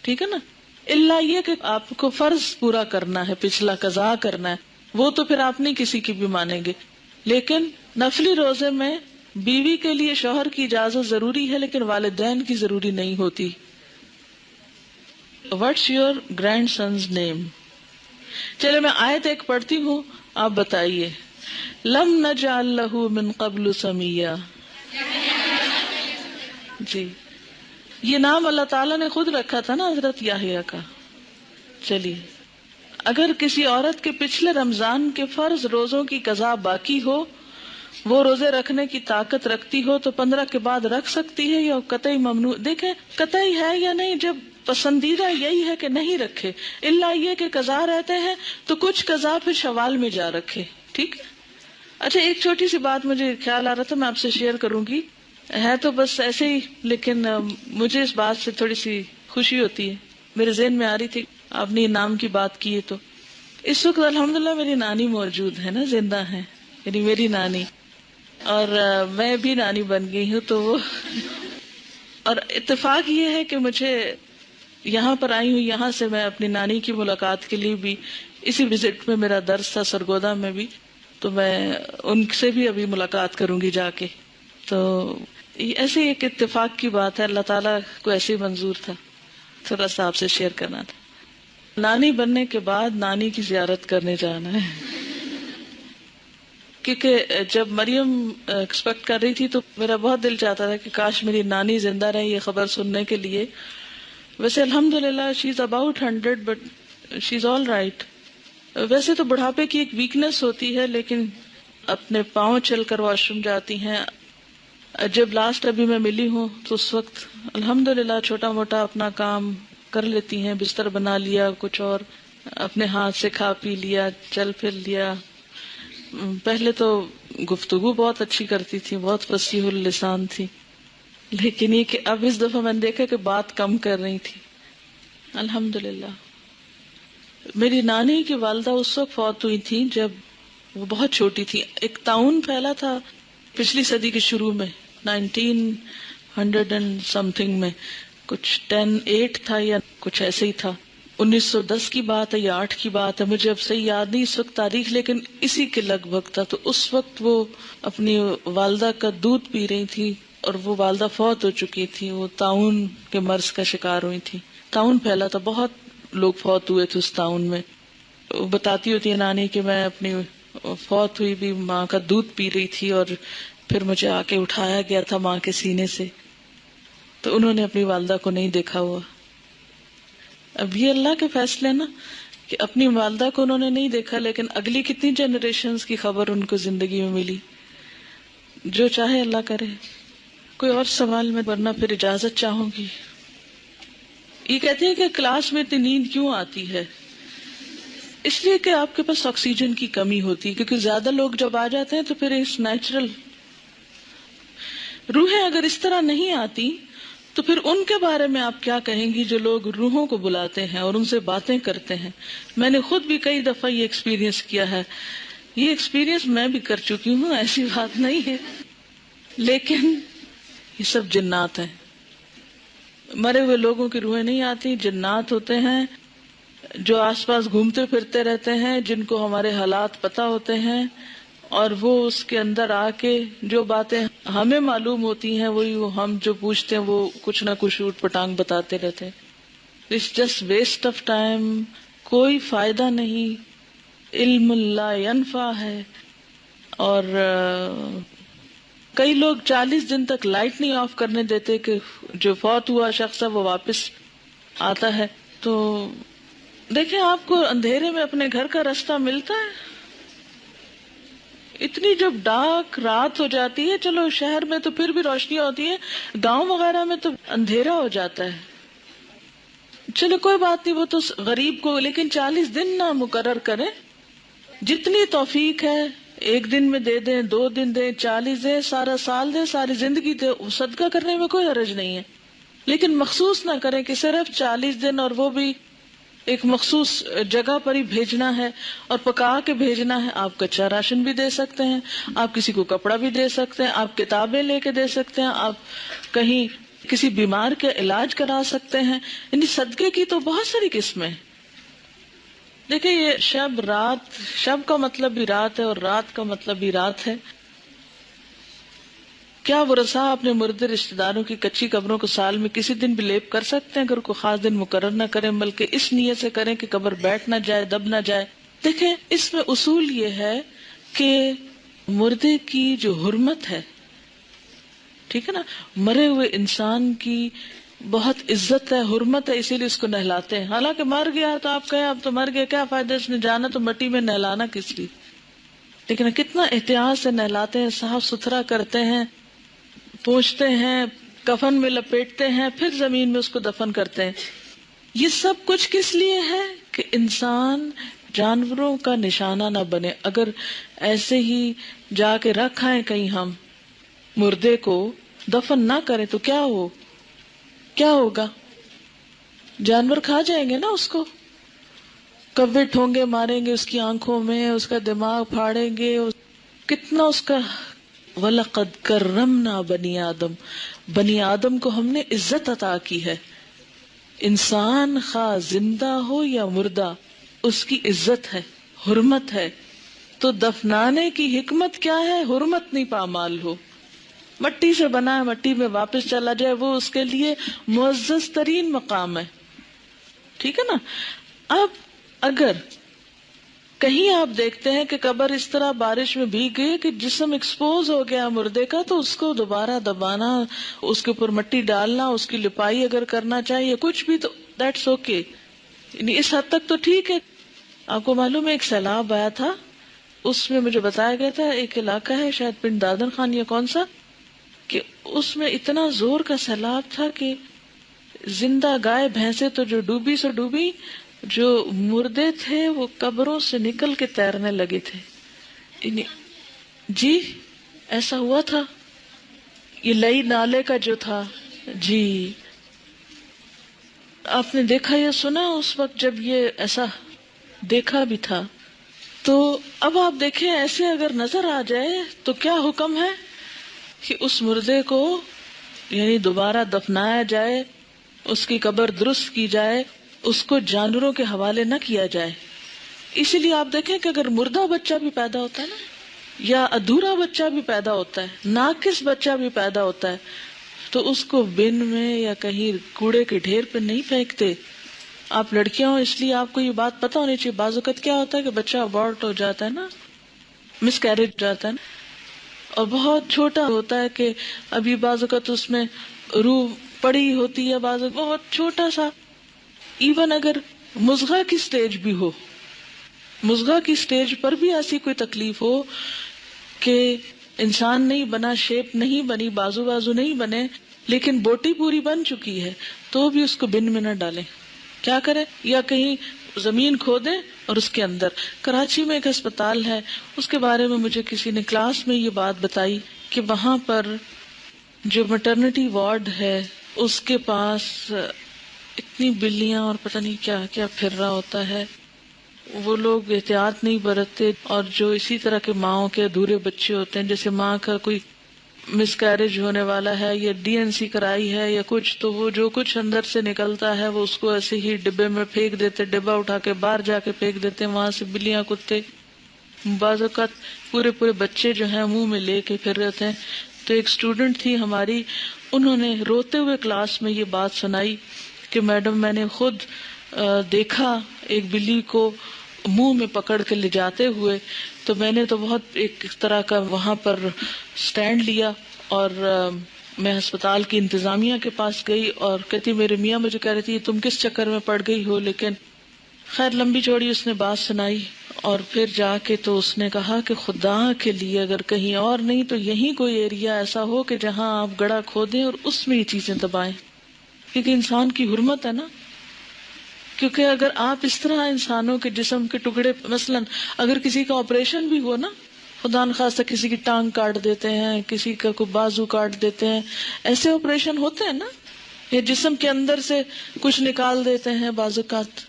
ٹھیک ہے نا. اللہ یہ کہ آپ کو فرض پورا کرنا ہے، پچھلا قضا کرنا ہے، وہ تو پھر آپ نہیں کسی کی بھی مانیں گے. لیکن نفلی روزے میں بیوی کے لیے شوہر کی اجازت ضروری ہے لیکن والدین کی ضروری نہیں ہوتی. What's your grandson's name؟ چلے میں آیت ایک پڑھتی ہوں، آپ بتائیے. لم نجعل له من قبل سمیا. جی یہ نام اللہ تعالیٰ نے خود رکھا تھا نا حضرت یحییٰ کا. چلیے اگر کسی عورت کے پچھلے رمضان کے فرض روزوں کی قضا باقی ہو، وہ روزے رکھنے کی طاقت رکھتی ہو تو 15 کے بعد رکھ سکتی ہے یا قطعی ممنوع؟ دیکھیں قطعی ہے یا نہیں، جب پسندیدہ یہی ہے کہ نہیں رکھے، الا یہ کہ قضا رہتے ہیں تو کچھ قضا پھر شوال میں جا رکھے، ٹھیک ہے. اچھا ایک چھوٹی سی بات مجھے خیال آ رہا تھا، میں آپ سے شیئر کروں گی، ہے تو بس ایسے ہی لیکن مجھے اس بات سے تھوڑی سی خوشی ہوتی ہے، میرے ذہن میں آ رہی تھی. آپ نے نام کی بات کی ہے تو اس وقت الحمدللہ میری نانی موجود ہے نا، زندہ ہے، یعنی میری نانی، اور میں بھی نانی بن گئی ہوں. تو وہ اور اتفاق یہ ہے کہ مجھے یہاں پر آئی ہوں، یہاں سے میں اپنی نانی کی ملاقات کے لیے بھی، اسی وزٹ میں میرا درس تھا سرگودا میں بھی، تو میں ان سے بھی ابھی ملاقات کروں گی جا کے. تو ایسے ایک اتفاق کی بات ہے، اللہ تعالیٰ کو ایسے ہی منظور تھا، تھوڑا سا آپ سے شیئر کرنا تھا. نانی بننے کے بعد نانی کی زیارت کرنے جانا ہے، کیونکہ جب مریم ایکسپیکٹ کر رہی تھی تو میرا بہت دل چاہتا تھا کہ کاش میری نانی زندہ رہے یہ خبر سننے کے لیے. ویسے الحمدللہ she is about 100 but she is all right. ویسے تو بڑھاپے کی ایک ویکنس ہوتی ہے لیکن اپنے پاؤں چل کر واش روم جاتی ہیں. جب لاسٹ ابھی میں ملی ہوں تو اس وقت الحمدللہ چھوٹا موٹا اپنا کام کر لیتی ہیں، بستر بنا لیا، کچھ اور اپنے ہاتھ سے کھا پی لیا، چل پھر لیا. پہلے تو گفتگو بہت اچھی کرتی تھی، بہت فصیح اللسان تھی، لیکن یہ کہ اب اس دفعہ میں نے دیکھا کہ بات کم کر رہی تھی. الحمدللہ. میری نانی کی والدہ اس وقت فوت ہوئی تھی جب وہ بہت چھوٹی تھی. ایک طاعون پھیلا تھا پچھلی صدی کے شروع میں، 1900 اینڈ سم تھنگ میں، کچھ 10-8 تھا یا کچھ ایسے ہی تھا. 1910 کی بات ہے یا 8 کی بات ہے، مجھے اب صحیح یاد نہیں اس وقت تاریخ، لیکن اسی کے لگ بھگ تھا. تو اس وقت وہ اپنی والدہ کا دودھ پی رہی تھی اور وہ والدہ فوت ہو چکی تھی، وہ طاعون کے مرض کا شکار ہوئی تھی. طاعون پھیلا تھا، بہت لوگ فوت ہوئے تھے اس طاعون میں. وہ بتاتی ہوتی ہے نانی کہ میں اپنی فوت ہوئی بھی ماں کا دودھ پی رہی تھی اور پھر مجھے آ کے اٹھایا گیا تھا ماں کے سینے سے. تو انہوں نے اپنی والدہ کو نہیں دیکھا ہوا. اب یہ اللہ کے فیصلے نا کہ اپنی والدہ کو انہوں نے نہیں دیکھا لیکن اگلی کتنی جنریشنز کی خبر ان کو زندگی میں ملی. جو چاہے اللہ کرے. کوئی اور سوال میں ورنہ پھر اجازت چاہوں گی. یہ کہتے ہیں کہ کلاس میں اتنی نیند کیوں آتی ہے؟ اس لیے کہ آپ کے پاس آکسیجن کی کمی ہوتی ہے، کیونکہ زیادہ لوگ جب آ جاتے ہیں تو پھر اس نیچرل. روحیں اگر اس طرح نہیں آتی تو پھر ان کے بارے میں آپ کیا کہیں گی جو لوگ روحوں کو بلاتے ہیں اور ان سے باتیں کرتے ہیں؟ میں نے خود بھی کئی دفعہ یہ ایکسپیرینس کیا ہے. یہ ایکسپیرینس میں بھی کر چکی ہوں، ایسی بات نہیں ہے، لیکن یہ سب جنات ہیں. مرے ہوئے لوگوں کی روحیں نہیں آتی، جنات ہوتے ہیں جو آس پاس گھومتے پھرتے رہتے ہیں، جن کو ہمارے حالات پتہ ہوتے ہیں، اور وہ اس کے اندر آ کے جو باتیں ہمیں معلوم ہوتی ہیں وہی وہ ہم جو پوچھتے ہیں وہ کچھ نہ کچھ اوٹ پٹانگ بتاتے رہتے ہیں. It's just waste of time, کوئی فائدہ نہیں. علم لا ینفع ہے. اور کئی لوگ 40 دن تک لائٹ نہیں آف کرنے دیتے کہ جو فوت ہوا شخص ہے وہ واپس آتا ہے. تو دیکھیں آپ کو اندھیرے میں اپنے گھر کا راستہ ملتا ہے. اتنی جب ڈارک رات ہو جاتی ہے، چلو شہر میں تو پھر بھی روشنی ہوتی ہے، گاؤں وغیرہ میں تو اندھیرا ہو جاتا ہے. چلو کوئی بات نہیں، وہ تو غریب کو، لیکن 40 دن نہ مقرر کریں. جتنی توفیق ہے ایک دن میں دے دیں، 2 دن دیں، 40 دیں، سارا سال دیں، ساری زندگی دیں، صدقہ کرنے میں کوئی حرج نہیں ہے. لیکن مخصوص نہ کریں کہ صرف 40 دن، اور وہ بھی ایک مخصوص جگہ پر ہی بھیجنا ہے اور پکا کے بھیجنا ہے. آپ کچا راشن بھی دے سکتے ہیں، آپ کسی کو کپڑا بھی دے سکتے ہیں، آپ کتابیں لے کے دے سکتے ہیں، آپ کہیں کسی بیمار کے علاج کرا سکتے ہیں. یعنی صدقے کی تو بہت ساری قسمیں. دیکھیں یہ شب رات، شب کا مطلب بھی رات ہے اور رات کا مطلب بھی رات ہے. کیا ورثاء اپنے مردے رشتہ داروں کی کچی قبروں کو سال میں کسی دن بھی لیپ کر سکتے ہیں؟ اگر کوئی خاص دن مقرر نہ کریں بلکہ اس نیت سے کریں کہ قبر بیٹھ نہ جائے، دب نہ جائے. دیکھیں اس میں اصول یہ ہے کہ مردے کی جو حرمت ہے، ٹھیک ہے نا، مرے ہوئے انسان کی بہت عزت ہے، حرمت ہے، اسی لیے اس کو نہلاتے ہیں. حالانکہ مر گیا تو آپ کہیں اب تو مر گیا، کیا فائدہ اس نے جانا تو مٹی میں، نہلانا کس لیے. لیکن کتنا احتیاط سے نہلاتے ہیں، صاف ستھرا کرتے ہیں، پوچھتے ہیں، کفن میں لپیٹتے ہیں، پھر زمین میں اس کو دفن کرتے ہیں. یہ سب کچھ کس لیے ہے کہ انسان جانوروں کا نشانہ نہ بنے. اگر ایسے ہی جا کے رکھ آئیں کہیں ہم مردے کو، دفن نہ کریں تو کیا ہوگا؟ جانور کھا جائیں گے نا اس کو، کبے ٹھونگے ماریں گے اس کی آنکھوں میں، اس کا دماغ پھاڑیں گے، کتنا اس کا. وَلَقَدْ كَرَّمْنَا بَنِي آدم، بنی آدم کو ہم نے عزت عطا کی ہے. انسان خواہ زندہ ہو یا مردہ، اس کی عزت ہے، حرمت ہے. تو دفنانے کی حکمت کیا ہے؟ حرمت نہیں پامال ہو. مٹی سے بنا ہے، مٹی میں واپس چلا جائے، وہ اس کے لیے معزز ترین مقام ہے. ٹھیک ہے نا. اب اگر کہیں آپ دیکھتے ہیں کہ قبر اس طرح بارش میں بھیگ گئی کہ جسم ایکسپوز ہو گیا مردے کا، تو اس کو دوبارہ دبانا، اس کے اوپر مٹی ڈالنا، اس کی لپائی اگر کرنا چاہیے کچھ بھی، تو دیٹس اوکے. یعنی اس حد تک تو ٹھیک ہے. آپ کو معلوم ہے ایک سیلاب آیا تھا، اس میں مجھے بتایا گیا تھا ایک علاقہ ہے شاید پنڈ دادن خان یا کون سا، کہ اس میں اتنا زور کا سیلاب تھا کہ زندہ گائے بھینسیں تو جو ڈوبی سو ڈوبی، جو مردے تھے وہ قبروں سے نکل کے تیرنے لگے تھے. جی ایسا ہوا تھا. یہ لئی نالے کا جو تھا، جی آپ نے دیکھا یا سنا اس وقت جب یہ ایسا دیکھا بھی تھا. تو اب آپ دیکھیں ایسے اگر نظر آ جائے تو کیا حکم ہے کہ اس مردے کو یعنی دوبارہ دفنایا جائے، اس کی قبر درست کی جائے، اس کو جانوروں کے حوالے نہ کیا جائے. اسی لیے آپ دیکھیں کہ اگر مردہ بچہ بھی پیدا ہوتا ہے نا، یا ادھورا بچہ بھی پیدا ہوتا ہے، ناقص بچہ بھی پیدا ہوتا ہے، تو اس کو بن میں یا کہیں کوڑے کے ڈھیر پہ نہیں پھینکتے. آپ لڑکیاں ہو اس لیے آپ کو یہ بات پتہ ہونی چاہیے. بعض اوقات کیا ہوتا ہے کہ بچہ ابورٹ ہو جاتا ہے نا، مس کیریج ہو جاتا ہے نا، اور بہت چھوٹا ہوتا ہے کہ ابھی بعض اوقات اس میں روح پڑی ہوتی ہے، بعض اوقات بہت چھوٹا سا. ایون اگر مضغہ کی سٹیج بھی ہو، مضغہ کی سٹیج پر بھی ایسی کوئی تکلیف ہو کہ انسان نہیں بنا، شیپ نہیں بنی، بازو نہیں بنے، لیکن بوٹی پوری بن چکی ہے، تو بھی اس کو بن میں نہ ڈالیں. کیا کریں؟ یا کہیں زمین کھودیں اور اس کے اندر. کراچی میں ایک ہسپتال ہے، اس کے بارے میں مجھے کسی نے کلاس میں یہ بات بتائی کہ وہاں پر جو میٹرنٹی وارڈ ہے اس کے پاس اتنی بلیاں اور پتہ نہیں کیا کیا پھر رہا ہوتا ہے. وہ لوگ احتیاط نہیں برتتے، اور جو اسی طرح کے ماؤں کے ادھورے بچے ہوتے ہیں، جیسے ماں کا کوئی مس کیریج ہونے والا ہے یا ڈی این سی کرائی ہے یا کچھ، تو وہ جو کچھ اندر سے نکلتا ہے وہ اس کو ایسے ہی ڈبے میں پھینک دیتے، ڈبہ اٹھا کے باہر جا کے پھینک دیتے، وہاں سے بلیاں کتے بعض اوقات پورے بچے جو ہیں منہ میں لے کے پھر رہتے ہیں. تو ایک اسٹوڈنٹ تھی ہماری، انہوں نے روتے ہوئے کلاس میں یہ بات سنائی کہ میڈم میں نے خود دیکھا ایک بلی کو منہ میں پکڑ کے لے جاتے ہوئے، تو میں نے تو بہت ایک طرح کا وہاں پر سٹینڈ لیا، اور میں ہسپتال کی انتظامیہ کے پاس گئی، اور کہتی میرے میاں مجھے کہہ رہی تھی تم کس چکر میں پڑ گئی ہو، لیکن خیر لمبی چوڑی اس نے بات سنائی، اور پھر جا کے تو اس نے کہا کہ خدا کے لیے اگر کہیں اور نہیں تو یہیں کوئی ایریا ایسا ہو کہ جہاں آپ گڑھا کھودیں اور اس میں یہ چیزیں دبائیں، کیونکہ انسان کی حرمت ہے نا. کیونکہ اگر آپ اس طرح انسانوں کے جسم کے ٹکڑے، مثلا اگر کسی کا آپریشن بھی ہو نا، خدا نخواستہ کسی کی ٹانگ کاٹ دیتے ہیں، کسی کا کوئی بازو کاٹ دیتے ہیں، ایسے آپریشن ہوتے ہیں نا، یا جسم کے اندر سے کچھ نکال دیتے ہیں بعض اوقات،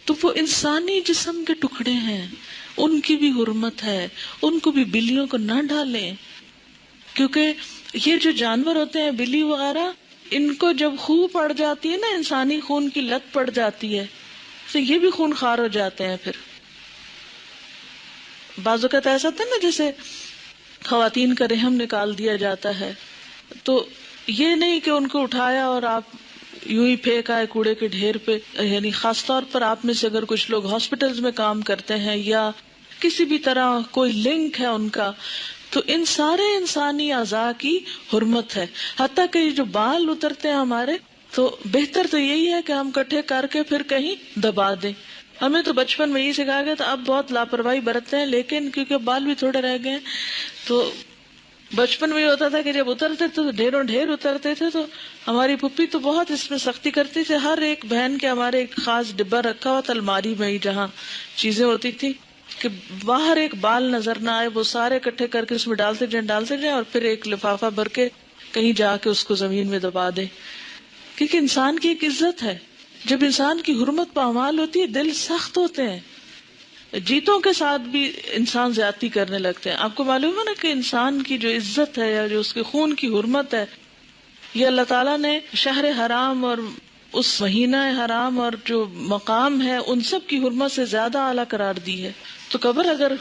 تو وہ انسانی جسم کے ٹکڑے ہیں، ان کی بھی حرمت ہے، ان کو بھی بلیوں کو نہ ڈالیں. کیونکہ یہ جو جانور ہوتے ہیں بلی وغیرہ، ان کو جب خون پڑ جاتی ہے نا، انسانی خون کی لت پڑ جاتی ہے، تو یہ بھی خون خوار ہو جاتے ہیں. پھر بعض اوقات ایسا ہوتا ہے نا جیسے خواتین کا رحم نکال دیا جاتا ہے، تو یہ نہیں کہ ان کو اٹھایا اور آپ یوں ہی پھینکا ہے کوڑے کے ڈھیر پہ. یعنی خاص طور پر آپ میں سے اگر کچھ لوگ ہاسپٹلز میں کام کرتے ہیں یا کسی بھی طرح کوئی لنک ہے ان کا، تو ان سارے انسانی اعضاء کی حرمت ہے. حتیٰ کہ جو بال اترتے ہیں ہمارے، تو بہتر تو یہی ہے کہ ہم کٹھے کر کے پھر کہیں دبا دیں. ہمیں تو بچپن میں یہی سکھایا گیا، تو اب بہت لاپرواہی برتتے ہیں، لیکن کیونکہ بال بھی تھوڑے رہ گئے ہیں، تو بچپن میں یہ ہوتا تھا کہ جب اترتے تھے تو ڈھیروں ڈھیر اترتے تھے. تو ہماری پھپھی تو بہت اس میں سختی کرتی تھی. ہر ایک بہن کے ہمارے ایک خاص ڈبہ رکھا ہوا تھا الماری میں ہی، جہاں چیزیں ہوتی تھی کہ باہر ایک بال نظر نہ آئے، وہ سارے اکٹھے کر کے اس میں ڈالتے جائیں اور پھر ایک لفافہ بھر کے کہیں جا کے اس کو زمین میں دبا دیں. کیونکہ انسان کی ایک عزت ہے. جب انسان کی حرمت پامال ہوتی ہے دل سخت ہوتے ہیں. جیتوں کے ساتھ بھی انسان زیادتی کرنے لگتے ہیں. آپ کو معلوم ہے نا کہ انسان کی جو عزت ہے یا جو اس کے خون کی حرمت ہے، یہ اللہ تعالیٰ نے شہر حرام اور اس مہینہ حرام اور جو مقام ہے ان سب کی حرمت سے زیادہ اعلیٰ قرار دی ہے. تو قبر اگر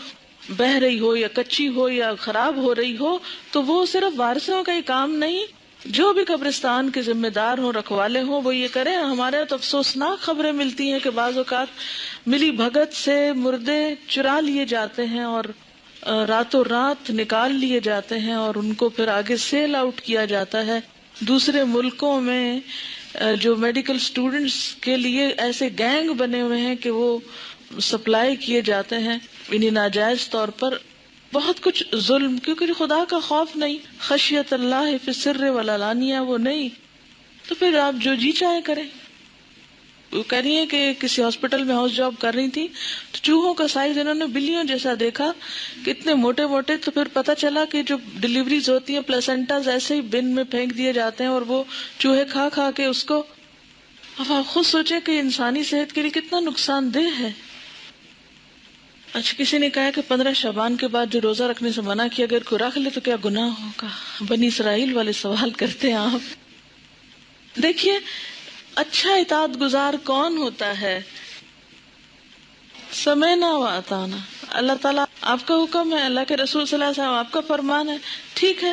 بہہ رہی ہو یا کچی ہو یا خراب ہو رہی ہو تو وہ صرف وارثوں کا ہی کام نہیں، جو بھی قبرستان کے ذمہ دار ہوں، رکھوالے ہوں، وہ یہ کریں. ہمارے تو افسوسناک خبریں ملتی ہیں کہ بعض اوقات ملی بھگت سے مردے چرا لیے جاتے ہیں اور راتوں رات نکال لیے جاتے ہیں، اور ان کو پھر آگے سیل آؤٹ کیا جاتا ہے. دوسرے ملکوں میں جو میڈیکل سٹوڈنٹس کے لیے ایسے گینگ بنے ہوئے ہیں کہ وہ سپلائی کیے جاتے ہیں انہیں ناجائز طور پر. بہت کچھ ظلم، کیونکہ خدا کا خوف نہیں، خشیت اللہ فی السر والعلانیہ وہ نہیں، تو پھر آپ جو جی چاہے کریں. وہ کہہ رہی ہیں کہ کسی ہاسپٹل میں ہاؤس جاب کر رہی تھی تو چوہوں کا سائز انہوں نے بلیوں جیسا دیکھا کہ اتنے موٹے موٹے. تو پھر پتا چلا کہ جو ڈلیوریز ہوتی ہیں پلیسنٹاز ایسے ہی بن میں پھینک دیے جاتے ہیں اور وہ چوہے کھا کھا کے اس کو. اب آپ خود سوچیں کہ انسانی صحت کے لیے کتنا نقصان دہ ہے. اچھا، کسی نے کہا کہ 15 شعبان کے بعد جو روزہ رکھنے سے منع کیا، اگر کوئی رکھ لے تو کیا گناہ ہوگا؟ بنی اسرائیل والے سوال کرتے ہیں آپ. دیکھیے، اچھا اطاعت گزار کون ہوتا ہے؟ سمعنا و اطعنا. اللہ تعالیٰ آپ کا حکم ہے، اللہ کے رسول صلی اللہ علیہ وسلم آپ کا فرمان ہے، ٹھیک ہے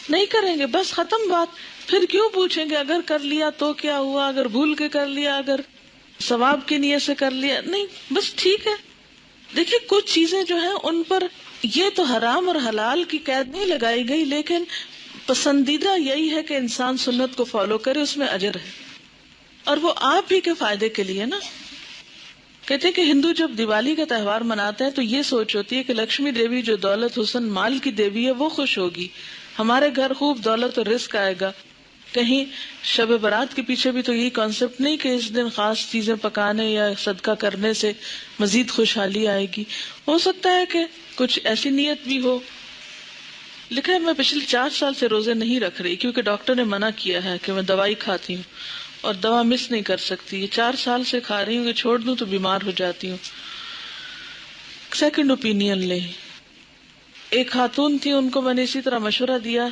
نہیں کریں گے، بس ختم بات. پھر کیوں پوچھیں گے اگر کر لیا تو کیا ہوا، اگر بھول کے کر لیا، اگر ثواب کی نیت سے کر لیا، نہیں بس ٹھیک ہے. دیکھیے کچھ چیزیں جو ہیں ان پر یہ تو حرام اور حلال کی قید نہیں لگائی گئی، لیکن پسندیدہ یہی ہے کہ انسان سنت کو فالو کرے، اس میں اجر ہے اور وہ آپ ہی کے فائدے کے لیے نا. کہتے ہیں کہ ہندو جب دیوالی کا تہوار مناتے ہیں تو یہ سوچ ہوتی ہے کہ لکشمی دیوی جو دولت حسن مال کی دیوی ہے وہ خوش ہوگی، ہمارے گھر خوب دولت اور رزق آئے گا. کہیں شب برات کے پیچھے بھی تو یہی کانسیپٹ نہیں کہ اس دن خاص چیزیں پکانے یا صدقہ کرنے سے مزید خوشحالی آئے گی. ہو سکتا ہے کہ کچھ ایسی نیت بھی ہو. لکھا ہے میں پچھلے 4 سال سے روزے نہیں رکھ رہی کیونکہ ڈاکٹر نے منع کیا ہے کہ میں دوائی کھاتی ہوں اور دوا مس نہیں کر سکتی. یہ 4 سال سے کھا رہی ہوں کہ چھوڑ دوں تو بیمار ہو جاتی ہوں. سیکنڈ اوپینین لیں. ایک خاتون تھی، ان کو میں نے اسی طرح مشورہ دیا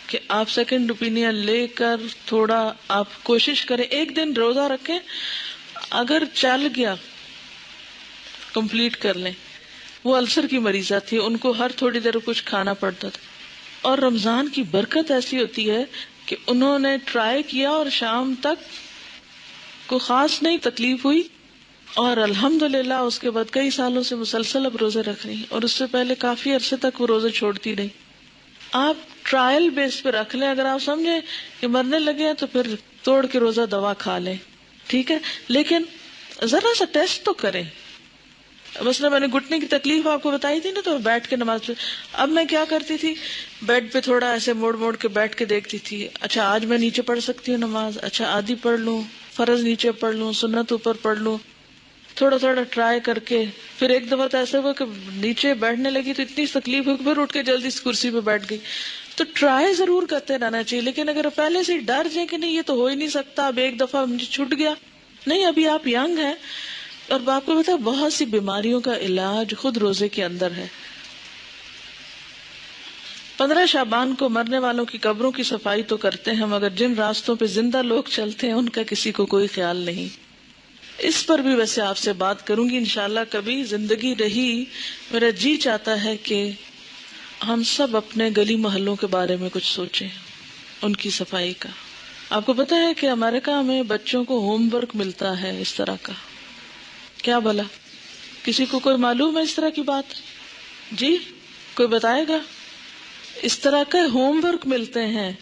کہ آپ سیکنڈ اوپینین لے کر تھوڑا آپ کوشش کریں، ایک دن روزہ رکھیں، اگر چل گیا کمپلیٹ کر لیں. وہ السر کی مریضہ تھی، ان کو ہر تھوڑی دیر کچھ کھانا پڑتا تھا، اور رمضان کی برکت ایسی ہوتی ہے کہ انہوں نے ٹرائی کیا اور شام تک کوئی خاص نہیں تکلیف ہوئی، اور الحمدللہ اس کے بعد کئی سالوں سے مسلسل اب روزے رکھ رہی ہیں، اور اس سے پہلے کافی عرصے تک وہ روزے چھوڑتی رہی. آپ ٹرائل بیس پہ رکھ لیں، اگر آپ سمجھیں کہ مرنے لگے ہیں تو پھر توڑ کے روزہ دوا کھا لیں، ٹھیک ہے، لیکن ذرا سا ٹیسٹ تو کریں. مثلا میں نے گھٹنے کی تکلیف آپ کو بتائی تھی نا، تو بیٹھ کے نماز پڑھ. اب میں کیا کرتی تھی، بیڈ پہ تھوڑا ایسے موڑ موڑ کے بیٹھ کے دیکھتی تھی، اچھا آج میں نیچے پڑھ سکتی ہوں نماز، اچھا آدھی پڑھ لوں، فرض نیچے پڑھ لوں، سنت اوپر پڑھ لوں، تھوڑا تھوڑا ٹرائی کر کے. پھر ایک دفعہ تو ایسا ہوا کہ نیچے بیٹھنے لگی تو اتنی تکلیف ہوئی کہ پھر اٹھ کے جلدی سے کرسی پہ بیٹھ گئی. تو ٹرائی ضرور کرتے رہنا چاہیے، لیکن اگر پہلے سے ڈر جائے کہ نہیں یہ تو ہو ہی نہیں سکتا، اب ایک دفعہ مجھے چھوٹ گیا، نہیں، ابھی آپ ینگ ہیں. اور آپ کو پتا ہے بہت سی بیماریوں کا علاج خود روزے کے اندر ہے. 15 شعبان کو مرنے والوں کی قبروں کی صفائی تو کرتے ہیں، مگر جن راستوں پہ زندہ لوگ چلتے ہیں ان کا کسی کو کوئی خیال نہیں. اس پر بھی ویسے آپ سے بات کروں گی انشاءاللہ، کبھی زندگی رہی. میرا جی چاہتا ہے کہ ہم سب اپنے گلی محلوں کے بارے میں کچھ سوچیں، ان کی صفائی کا. آپ کو پتا ہے کہ امریکہ میں بچوں کو ہوم ورک ملتا ہے اس طرح کا. کیا بھلا کسی کو کوئی معلوم ہے اس طرح کی بات؟ جی کوئی بتائے گا؟ اس طرح کے ہوم ورک ملتے ہیں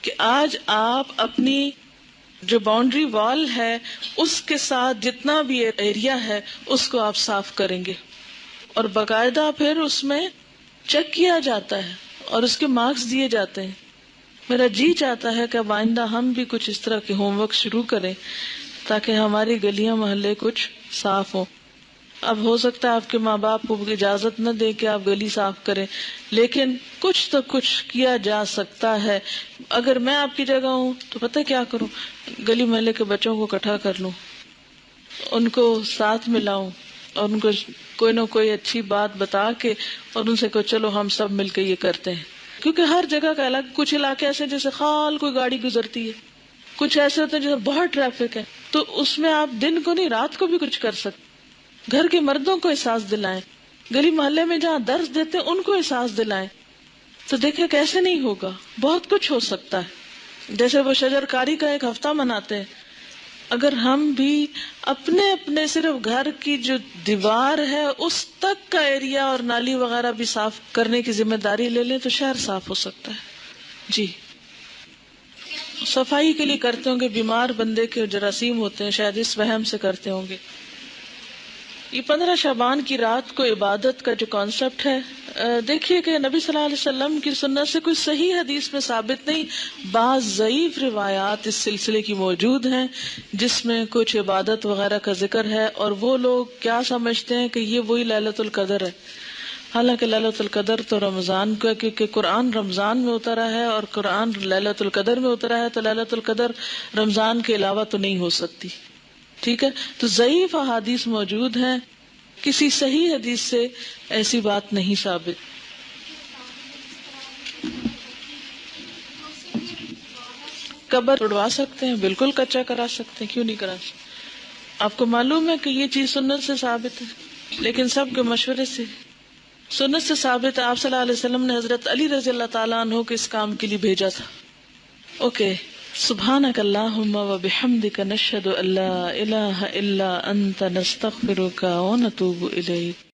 کہ آج آپ اپنی جو باؤنڈری وال ہے اس کے ساتھ جتنا بھی ایریا ہے اس کو آپ صاف کریں گے، اور باقاعدہ پھر اس میں چیک کیا جاتا ہے اور اس کے مارکس دیے جاتے ہیں. میرا جی چاہتا ہے کہ اب آئندہ ہم بھی کچھ اس طرح کے ہوم ورک شروع کریں تاکہ ہماری گلیاں محلے کچھ صاف ہوں. اب ہو سکتا ہے آپ کے ماں باپ کو اجازت نہ دے کہ آپ گلی صاف کریں، لیکن کچھ تو کچھ کیا جا سکتا ہے. اگر میں آپ کی جگہ ہوں تو پتہ کیا کروں، گلی محلے کے بچوں کو اکٹھا کر لوں، ان کو ساتھ ملاؤں اور ان کو کوئی نہ کوئی اچھی بات بتا کے اور ان سے کہو چلو ہم سب مل کے یہ کرتے ہیں. کیونکہ ہر جگہ کا الگ، کچھ علاقے ایسے جیسے خال کوئی گاڑی گزرتی ہے، کچھ ایسے ہوتے ہیں جیسے بہت ٹریفک ہے، تو اس میں آپ دن کو نہیں رات کو بھی کچھ کر سکتے. گھر کے مردوں کو احساس دلائیں، گلی محلے میں جہاں درس دیتے ہیں ان کو احساس دلائیں. تو دیکھیں کیسے نہیں ہوگا، بہت کچھ ہو سکتا ہے. جیسے وہ شجر کاری کا ایک ہفتہ مناتے ہیں، اگر ہم بھی اپنے اپنے صرف گھر کی جو دیوار ہے اس تک کا ایریا اور نالی وغیرہ بھی صاف کرنے کی ذمہ داری لے لیں تو شہر صاف ہو سکتا ہے. جی صفائی کے لیے کرتے ہوں گے، بیمار بندے کے جراثیم ہوتے ہیں شاید اس وہم سے کرتے ہوں گے. یہ 15 شعبان کی رات کو عبادت کا جو کانسیپٹ ہے، دیکھیے کہ نبی صلی اللہ علیہ وسلم کی سنت سے کوئی صحیح حدیث میں ثابت نہیں، بعض ضعیف روایات اس سلسلے کی موجود ہیں جس میں کچھ عبادت وغیرہ کا ذکر ہے، اور وہ لوگ کیا سمجھتے ہیں کہ یہ وہی لیلۃ القدر ہے. حالانکہ لیلۃ القدر تو رمضان کا، کیونکہ قرآن رمضان میں اترا ہے اور قرآن لیلۃ القدر میں اترا ہے، تو لیلۃ القدر رمضان کے علاوہ تو نہیں ہو سکتی. ٹھیک ہے، تو ضعیف احادیث موجود ہیں، کسی صحیح حدیث سے ایسی بات نہیں ثابت. قبر توڑوا سکتے ہیں، بالکل کچا کرا سکتے ہیں، کیوں نہیں کرا سکتے؟ آپ کو معلوم ہے کہ یہ چیز سنت سے ثابت ہے، لیکن سب کے مشورے سے سنت سے ثابت ہے. آپ صلی اللہ علیہ وسلم نے حضرت علی رضی اللہ تعالیٰ عنہ کو اس کام کے لیے بھیجا تھا. اوکے، سبحانک اللہم و بحمدک نشہد ان لا الہ الا انت نستغفرک و نتوب الیک.